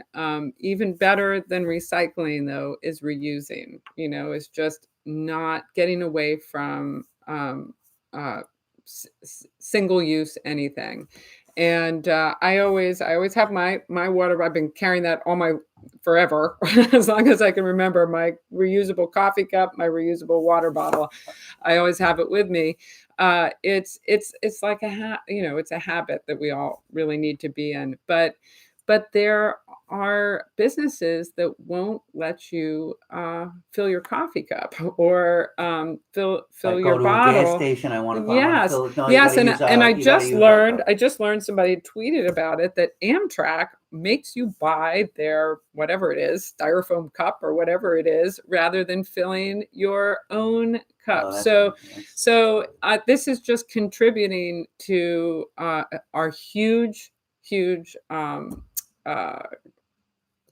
Speaker 3: Even better than recycling, though, is reusing. Is just not getting away from single use anything. And I always have my water. I've been carrying that forever, as long as I can remember. My reusable coffee cup, my reusable water bottle. I always have it with me. It's like it's a habit that we all really need to be in. But there are businesses that won't let you fill your coffee cup or fill
Speaker 2: Like
Speaker 3: your
Speaker 2: go to
Speaker 3: bottle.
Speaker 2: a gas station. I want to
Speaker 3: Yes,
Speaker 2: fill it. No,
Speaker 3: yes,
Speaker 2: you gotta use,
Speaker 3: I just learned somebody tweeted about it that Amtrak makes you buy their whatever it is, styrofoam cup or whatever it is, rather than filling your own cup. So this is just contributing to our huge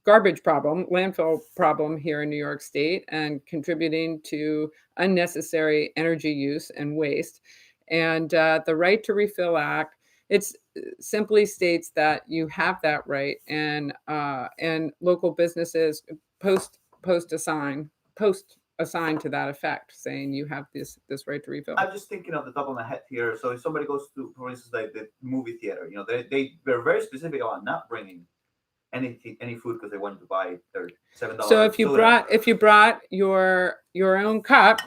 Speaker 3: garbage problem, landfill problem here in New York State, and contributing to unnecessary energy use and waste. And the Right to Refill Act, it simply states that you have that right, and local businesses post a a sign to that effect saying you have this right to refill.
Speaker 1: I'm just thinking off the top of my head here. So if somebody goes to, for instance, like the movie theater, they're very specific about not bringing any food because they wanted to buy their $7.
Speaker 3: So if you brought your own cup,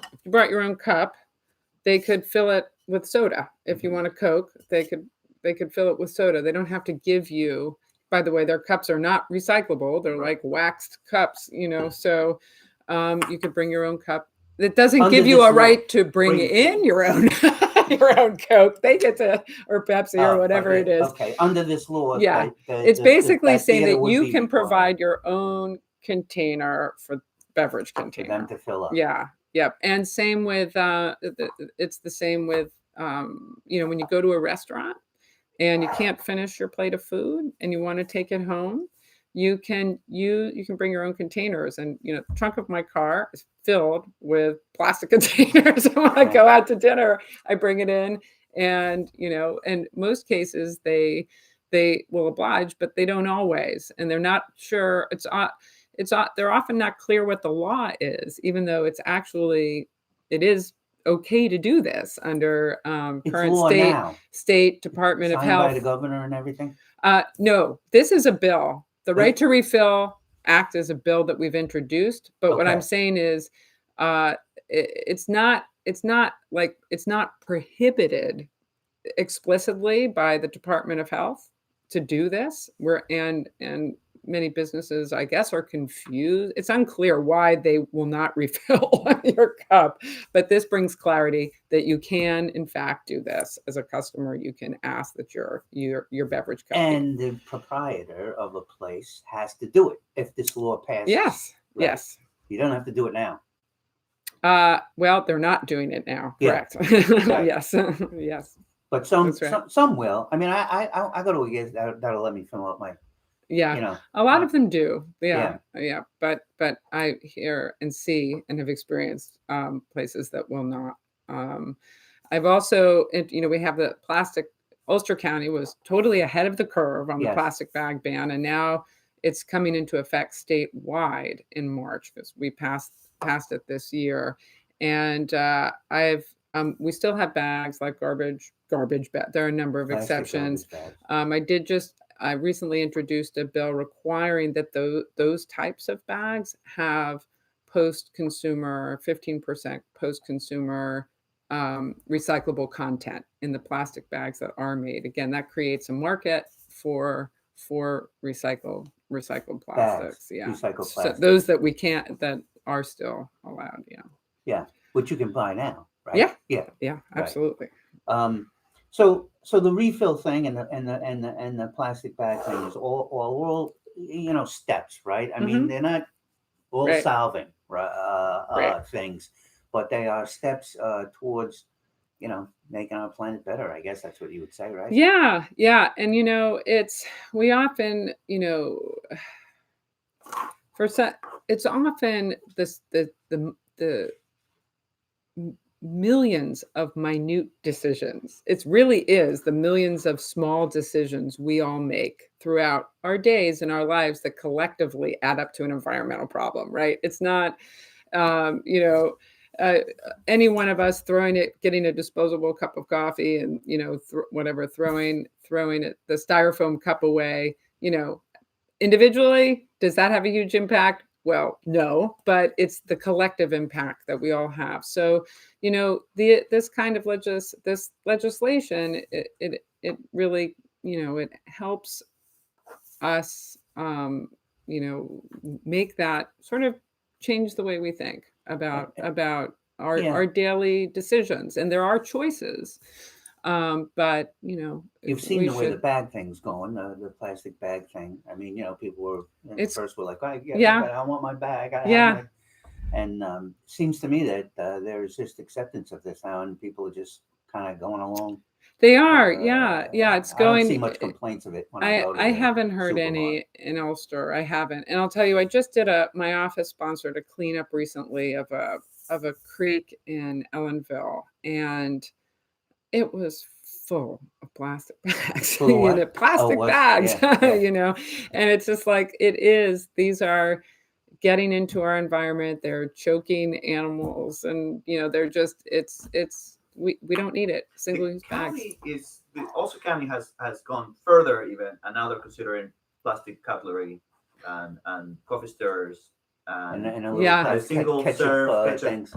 Speaker 3: they could fill it with soda. If you want a Coke, they could fill it with soda. They don't have to give you. By the way, their cups are not recyclable. They're like waxed cups, So you could bring your own cup. It doesn't give you a right to bring in your own your own Coke. They get to, or Pepsi or whatever it is.
Speaker 2: Okay, under this law.
Speaker 3: Yeah, it's basically saying that you can provide your own container for beverage container.
Speaker 2: For them to fill up.
Speaker 3: Yeah, yep. And same with it's the same with when you go to a restaurant and you can't finish your plate of food and you want to take it home, you can bring your own containers. And the trunk of my car is filled with plastic containers. When I go out to dinner, I bring it in, and in most cases they will oblige, but they don't always, and they're not sure. They're often not clear what the law is, even though it is okay to do this under current state Department of Health.
Speaker 2: Signed by the governor and everything?
Speaker 3: No, this is a bill. The Right to Refill Act is a bill that we've introduced. But what I'm saying is, it's not prohibited explicitly by the Department of Health to do this. And many businesses, I guess, are confused. It's unclear why they will not refill your cup, but this brings clarity that you can, in fact, do this as a customer. You can ask that your beverage cup.
Speaker 2: And the proprietor of a place has to do it if this law passes.
Speaker 3: Yes, right. Yes.
Speaker 2: You don't have to do it now.
Speaker 3: Well, they're not doing it now. Correct.
Speaker 2: Right.
Speaker 3: Yes. Yes.
Speaker 2: But some will. I mean, I go to a guest that'll let me fill up my.
Speaker 3: Yeah, a lot of them do. Yeah. But I hear and see and have experienced places that will not. I've also, we have the plastic. Ulster County was totally ahead of the curve on the plastic bag ban, and now it's coming into effect statewide in March because we passed it this year. And we still have bags like garbage bag. There are a number of exceptions. I recently introduced a bill requiring that those types of bags have post-consumer, 15% post-consumer recyclable content in the plastic bags that are made. Again, that creates a market for recycled plastics.
Speaker 2: Bags,
Speaker 3: yeah,
Speaker 2: recycled
Speaker 3: so
Speaker 2: plastics.
Speaker 3: those that are still allowed.
Speaker 2: Yeah, which you can buy now, right?
Speaker 3: Yeah, absolutely.
Speaker 2: Right. So the refill thing and the plastic bag thing is all steps, right? I mean, they're not all solving things, but they are steps towards making our planet better. I guess that's what you would say, right?
Speaker 3: Yeah, and we often it's often the millions of minute decisions. It really is the millions of small decisions we all make throughout our days and our lives that collectively add up to an environmental problem, right? It's not, any one of us getting a disposable cup of coffee and, throwing it, the styrofoam cup away, individually, does that have a huge impact? Well, no, but it's the collective impact that we all have. So, this kind of legislation, it really, it helps us, make that sort of change the way we think about our daily decisions. And there are choices. But
Speaker 2: you've seen the way the bag thing's going, the plastic bag thing. I mean, people were first were like, I want my bag. And seems to me that there's just acceptance of this now, and people are just kind of going along.
Speaker 3: They are, it's going.
Speaker 2: I don't see much complaints of it. When I
Speaker 3: haven't heard any in Ulster. I haven't, and I'll tell you, I just did my office sponsored a cleanup recently of a creek in Ellenville, and it was full of plastic bags. Bags, and it's just like these are getting into our environment. They're choking animals, and they're just we don't need it. Single-use bags.
Speaker 1: Also county has gone further even, and now they're considering plastic cutlery and coffee stirrers
Speaker 2: And
Speaker 1: and
Speaker 2: a little
Speaker 3: Yeah.
Speaker 2: ketchup,
Speaker 1: Single serve ketchup.
Speaker 2: things.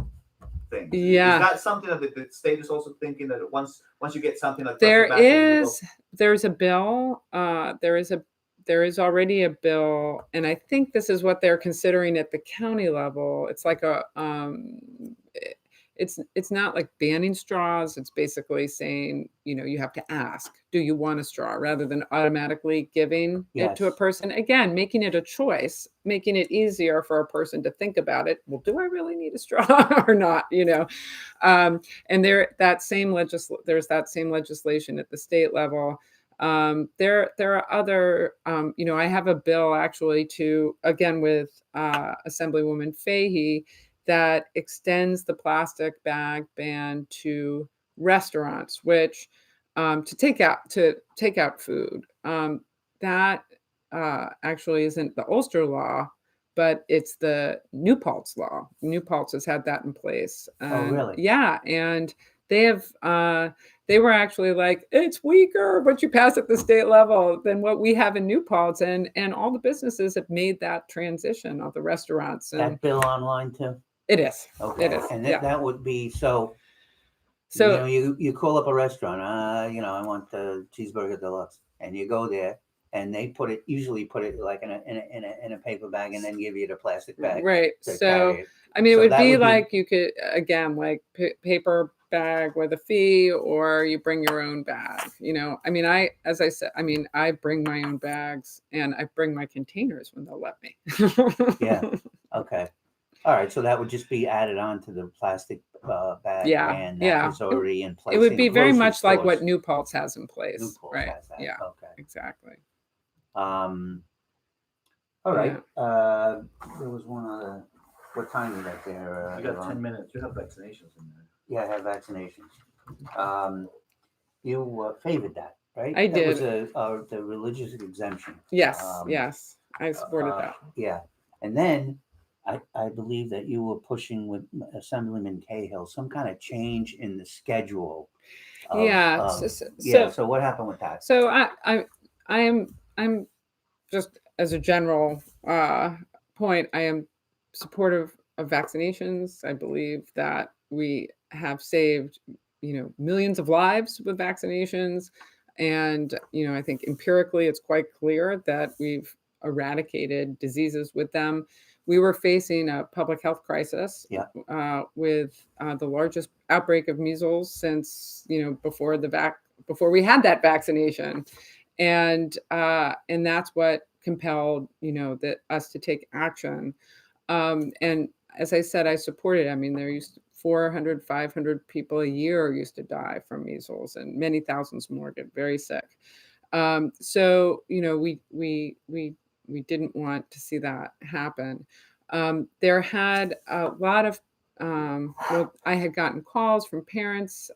Speaker 1: things.
Speaker 3: Yeah.
Speaker 1: Is that something that the state is also thinking, that once you get something like
Speaker 3: There's
Speaker 1: plastic
Speaker 3: a bill. There is already a bill, and I think this is what they're considering at the county level. It's like it's not like banning straws. It's basically saying, you have to ask, do you want a straw, rather than automatically giving it to a
Speaker 2: Yes.
Speaker 3: person. Again, making it a choice, making it easier for a person to think about it. Well, do I really need a straw or not? And there's that same legislation at the state level. There are other, I have a bill actually again with Assemblywoman Fahey, that extends the plastic bag ban to restaurants, which to take out food. That actually isn't the Ulster law, but it's the New Paltz law. New Paltz has had that in place.
Speaker 2: Oh, really?
Speaker 3: Yeah, and they have. They were actually like, it's weaker, but you pass at the state level than what we have in New Paltz, and all the businesses have made that transition. All the restaurants. And
Speaker 2: That bill online too.
Speaker 3: It is.
Speaker 2: Okay.
Speaker 3: It is.
Speaker 2: And
Speaker 3: yeah.
Speaker 2: that would be so.
Speaker 3: So
Speaker 2: you call up a restaurant. I want the cheeseburger deluxe, and you go there, and they usually put it like in a paper bag, and then give you the plastic bag.
Speaker 3: right.
Speaker 2: to
Speaker 3: So
Speaker 2: carry it.
Speaker 3: I mean, it
Speaker 2: So
Speaker 3: would
Speaker 2: that
Speaker 3: be
Speaker 2: would be-
Speaker 3: like you could again like paper bag with a fee, or you bring your own bag. I mean, as I said, I bring my own bags, and I bring my containers when they'll let me.
Speaker 2: Yeah. Okay. All right. So that would just be added on to the plastic bag
Speaker 3: Yeah,
Speaker 2: ban that
Speaker 3: yeah.
Speaker 2: was already in place.
Speaker 3: It would
Speaker 2: in
Speaker 3: be very
Speaker 2: grocery
Speaker 3: much like what
Speaker 2: stores.
Speaker 3: New Paltz has in place.
Speaker 2: New Paltz
Speaker 3: right.
Speaker 2: has that.
Speaker 3: Yeah.
Speaker 2: Okay.
Speaker 3: Exactly.
Speaker 2: All right. There was one other. What time is that there?
Speaker 1: You got
Speaker 2: Yvonne?
Speaker 1: 10 minutes. You have vaccinations in there.
Speaker 2: Yeah, I have vaccinations. You favored that, right?
Speaker 3: I
Speaker 2: That was
Speaker 3: did.
Speaker 2: the religious exemption.
Speaker 3: Yes.
Speaker 2: Um,
Speaker 3: Yes. I supported that.
Speaker 2: Yeah. And then I believe that you were pushing with Assemblyman Cahill some kind of change in the schedule.
Speaker 3: Yeah.
Speaker 2: So what happened with that?
Speaker 3: So I'm just as a general point, I am supportive of vaccinations. I believe that we have saved, millions of lives with vaccinations. And, I think empirically it's quite clear that we've eradicated diseases with them. We were facing a public health crisis with the largest outbreak of measles since, before we had that vaccination. And that's what compelled, us to take action. And as I said, I supported. There used 400, 500 people a year used to die from measles, and many thousands more get very sick. So we didn't want to see that happen. There had a lot of I had gotten calls from parents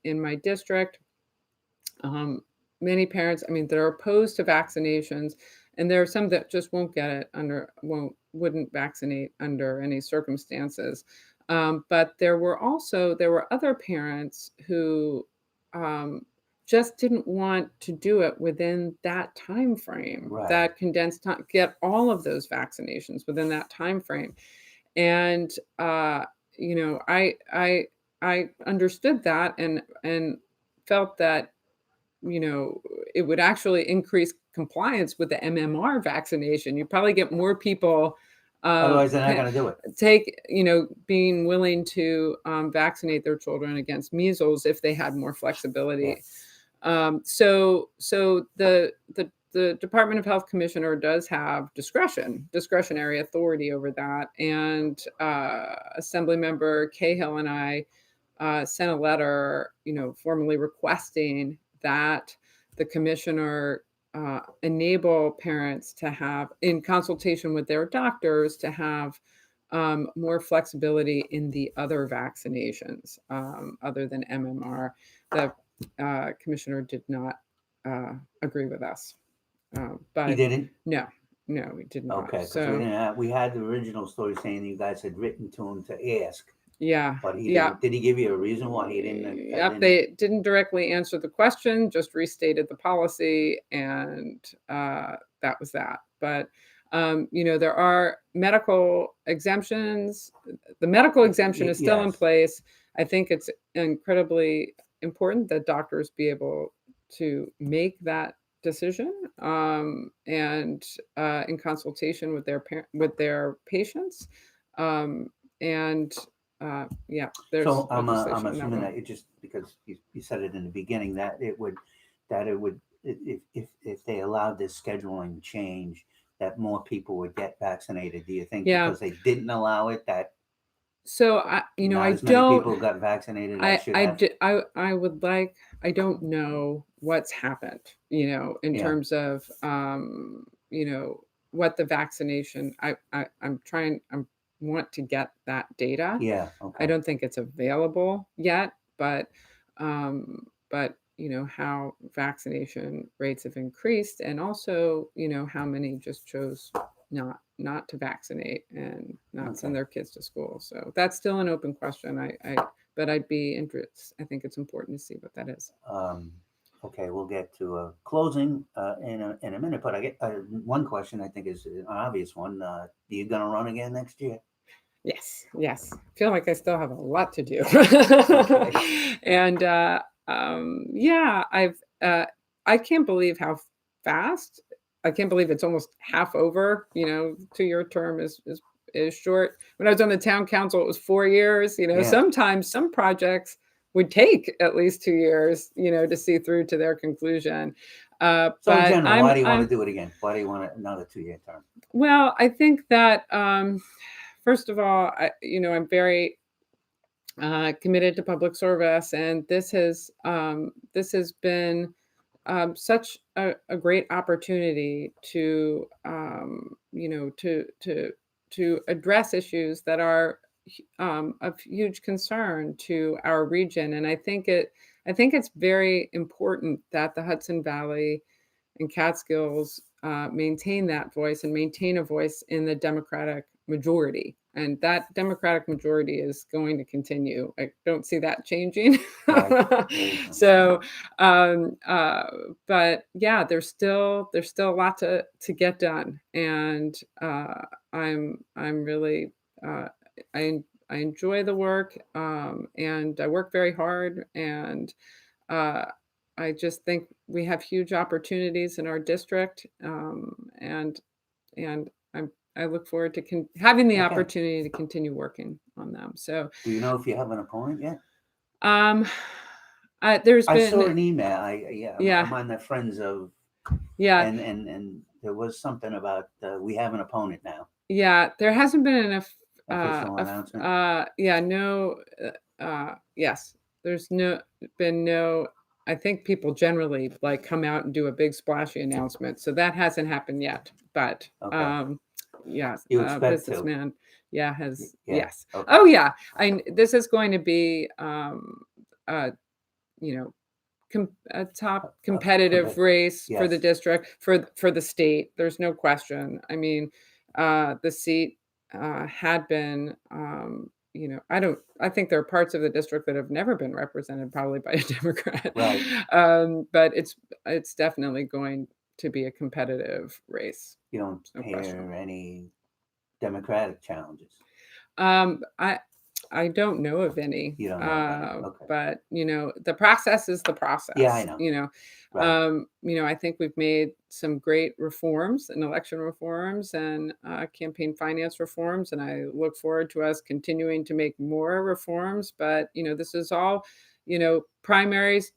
Speaker 3: in my district. Many parents, that are opposed to vaccinations, and there are some that just won't get it wouldn't vaccinate under any circumstances. But there were other parents who just didn't want to do it within that time frame,
Speaker 2: Right.
Speaker 3: that condensed time, get all of those vaccinations within that time frame. And I understood that and felt that it would actually increase compliance with the MMR vaccination. You probably get more people.
Speaker 2: Otherwise, they're not going to do it.
Speaker 3: Being willing to vaccinate their children against measles if they had more flexibility. So the Department of Health Commissioner does have discretionary authority over that. And Assemblymember Cahill and I sent a letter, formally requesting that the commissioner enable parents to have, in consultation with their doctors, to have more flexibility in the other vaccinations other than MMR. The commissioner did not agree with us. But
Speaker 2: He didn't?
Speaker 3: No. No, we did not.
Speaker 2: Okay, because
Speaker 3: So
Speaker 2: we had the original story saying you guys had written to him to ask,
Speaker 3: yeah,
Speaker 2: but he
Speaker 3: yeah.
Speaker 2: didn't. Did he give you a reason why he didn't?
Speaker 3: Yep, they didn't directly answer the question, just restated the policy, and that was that. But there are medical exemptions. The medical exemption is still in
Speaker 2: Yes.
Speaker 3: place. I think it's incredibly important that doctors be able to make that decision, and in consultation with their patients, and yeah, there's
Speaker 2: So I'm
Speaker 3: legislation in that
Speaker 2: assuming
Speaker 3: way.
Speaker 2: that it just because you said it in the beginning that it would if they allowed this scheduling change that more people would get vaccinated. Do you think
Speaker 3: Yeah.
Speaker 2: because they didn't allow it that
Speaker 3: So I
Speaker 2: not as many
Speaker 3: don't.
Speaker 2: people got vaccinated as should have?
Speaker 3: I would like. I don't know what's happened. In
Speaker 2: Yeah.
Speaker 3: terms of what the vaccination. I'm trying. I'm want to get that data.
Speaker 2: Yeah.
Speaker 3: I
Speaker 2: Okay.
Speaker 3: don't think it's available yet, but how vaccination rates have increased, and also how many just chose not to vaccinate and not send
Speaker 2: Okay.
Speaker 3: their kids to school. So that's still an open question. But I'd be interested. I think it's important to see what that is.
Speaker 2: Okay, we'll get to closing in a minute, but I get one question I think is an obvious one. Are you going to run again next year?
Speaker 3: Yes. I feel like I still have a lot to do.
Speaker 2: Okay.
Speaker 3: And yeah, I can't believe how fast. I can't believe it's almost half over. 2-year term is short. When I was on the town council, it was 4 years.
Speaker 2: Yeah.
Speaker 3: Sometimes some projects would take at least 2 years, to see through to their conclusion.
Speaker 2: So
Speaker 3: but
Speaker 2: in general, why do you want
Speaker 3: I'm-
Speaker 2: to do it again? Why do you want another 2-year term?
Speaker 3: Well, I think that first of all, I'm very committed to public service, and this has been such a great opportunity to to address issues that are of huge concern to our region. And I think it's very important that the Hudson Valley and Catskills maintain that voice and maintain a voice in the Democratic majority. And that Democratic majority is going to continue. I don't see that changing.
Speaker 2: Right.
Speaker 3: So, but yeah, there's still a lot to get done, and I'm really I enjoy the work, and I work very hard, and I just think we have huge opportunities in our district, and I look forward to having the
Speaker 2: Okay.
Speaker 3: opportunity to continue working on them. So,
Speaker 2: Do you know if you have an opponent yet?
Speaker 3: there's
Speaker 2: I saw
Speaker 3: been
Speaker 2: an email.
Speaker 3: Yeah.
Speaker 2: I'm on the Friends of,
Speaker 3: yeah
Speaker 2: and there was something about we have an opponent now.
Speaker 3: yeah there hasn't been enough
Speaker 2: Official announcement.
Speaker 3: Yes, there's been no. I think people generally like come out and do a big splashy announcement, so that hasn't happened yet. But
Speaker 2: Okay.
Speaker 3: yes,
Speaker 2: You expect to.
Speaker 3: businessman, has
Speaker 2: Yeah.
Speaker 3: yes.
Speaker 2: Okay.
Speaker 3: Oh yeah, this is going to be a top competitive race for the
Speaker 2: Yes.
Speaker 3: district, for the state. There's no question. I mean, the seat had been. I think there are parts of the district that have never been represented, probably by a Democrat.
Speaker 2: Right.
Speaker 3: But it's definitely going to be a competitive race.
Speaker 2: You don't
Speaker 3: No
Speaker 2: hear
Speaker 3: question.
Speaker 2: any Democratic challenges.
Speaker 3: I don't know of any.
Speaker 2: You don't know of any. Okay.
Speaker 3: But the process is the process.
Speaker 2: Yeah, I know. Right.
Speaker 3: I think we've made some great reforms and election reforms and campaign finance reforms, and I look forward to us continuing to make more reforms. But this is all, primaries.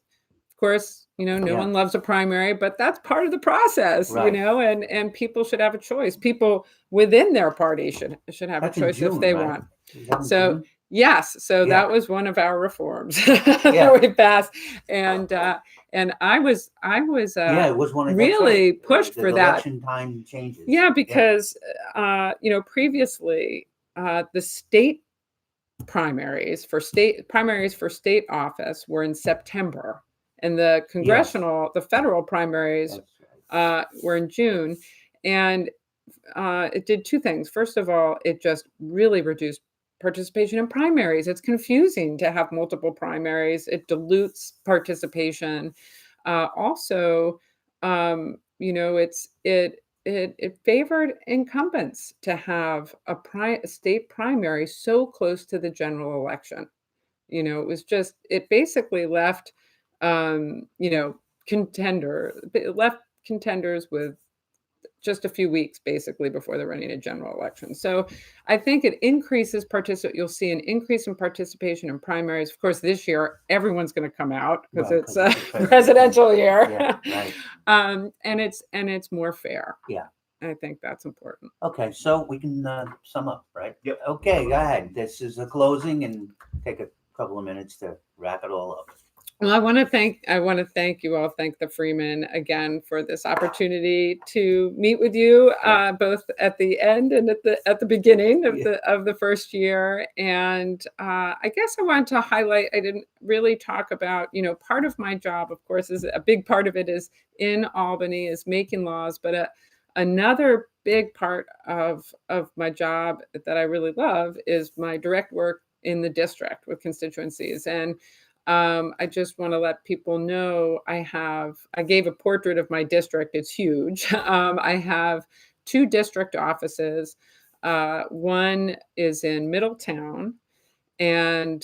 Speaker 3: Of course, no
Speaker 2: Yeah.
Speaker 3: one loves a primary, but that's part of the process.
Speaker 2: Right.
Speaker 3: And people should have a choice. People within their party should have
Speaker 2: That's
Speaker 3: a choice
Speaker 2: in June,
Speaker 3: if they
Speaker 2: right?
Speaker 3: want.
Speaker 2: Is that in
Speaker 3: So.
Speaker 2: June?
Speaker 3: Yes, so
Speaker 2: Yeah.
Speaker 3: that was one of our reforms
Speaker 2: Yeah.
Speaker 3: we passed, and I was
Speaker 2: Yeah, it was one of
Speaker 3: really
Speaker 2: that's right.
Speaker 3: pushed
Speaker 2: The
Speaker 3: for that.
Speaker 2: election time changes.
Speaker 3: Yeah, because previously the state primaries for state office were in September, and the congressional, the federal primaries
Speaker 2: That's right.
Speaker 3: were in June, and it did two things. First of all, it just really reduced participation in primaries. It's confusing to have multiple primaries. It dilutes participation. Also, it favored incumbents to have a state primary so close to the general election. It basically left, it left contenders with just a few weeks basically before they're running a general election. So I think it increases you'll see an increase in participation in primaries. Of course, this year, everyone's going to come out because
Speaker 2: Right,
Speaker 3: it's
Speaker 2: 'cause
Speaker 3: a
Speaker 2: it's a
Speaker 3: presidential year.
Speaker 2: Yeah, right.
Speaker 3: And it's more fair.
Speaker 2: Yeah.
Speaker 3: I think that's important.
Speaker 2: Okay, so we can sum up, right?
Speaker 1: Yep.
Speaker 2: Okay, go ahead. This is a closing, and take a couple of minutes to wrap it all up.
Speaker 3: Well, I want to thank you all. Thank the Freeman again for this opportunity to meet with you, both at the end and at the beginning of the first year. And I guess I wanted to highlight. I didn't really talk about, part of my job, of course, is a big part of it is in Albany is making laws, but another big part of my job that I really love is my direct work in the district with constituencies. And I just want to let people know I gave a portrait of my district. It's huge. I have 2 district offices. One is in Middletown, and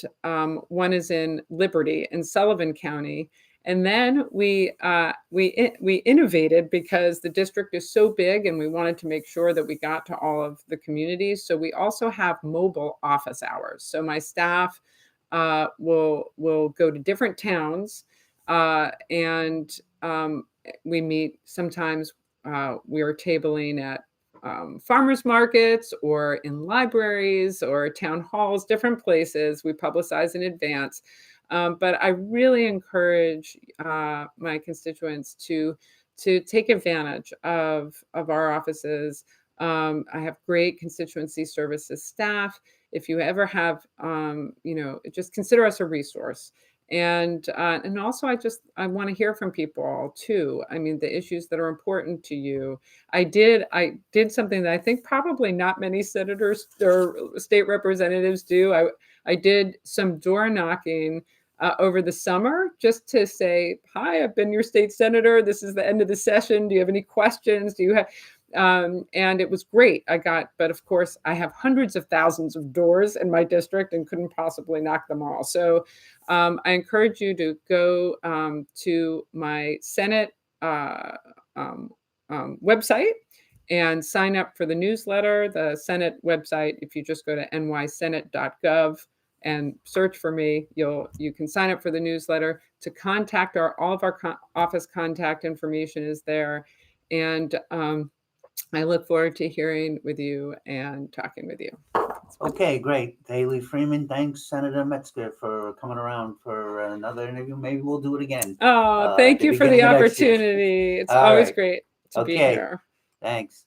Speaker 3: one is in Liberty in Sullivan County. And then we innovated because the district is so big, and we wanted to make sure that we got to all of the communities. So we also have mobile office hours. So my staff will go to different towns, and we meet. Sometimes we are tabling at farmers markets or in libraries or town halls, different places. We publicize in advance. But I really encourage my constituents to take advantage of our offices. I have great constituency services staff. If you ever have, just consider us a resource. And also, I want to hear from people too. I mean, the issues that are important to you. I did something that I think probably not many senators or state representatives do. I did some door knocking over the summer just to say, hi, I've been your state senator. This is the end of the session. Do you have any questions? And it was great. But of course, I have hundreds of thousands of doors in my district and couldn't possibly knock them all. So I encourage you to go to my Senate website and sign up for the newsletter. The Senate website, if you just go to nysenate.gov and search for me, you can sign up for the newsletter. To contact all of our office contact information is there. And I look forward to hearing with you and talking with you.
Speaker 2: Okay, great. Daily Freeman, thanks, Senator Metzger, for coming around for another interview. Maybe we'll do it again.
Speaker 3: Oh, thank you for the
Speaker 2: beginning of next year.
Speaker 3: opportunity. It's
Speaker 2: All
Speaker 3: always
Speaker 2: right.
Speaker 3: great to be
Speaker 2: Okay.
Speaker 3: here.
Speaker 2: Thanks.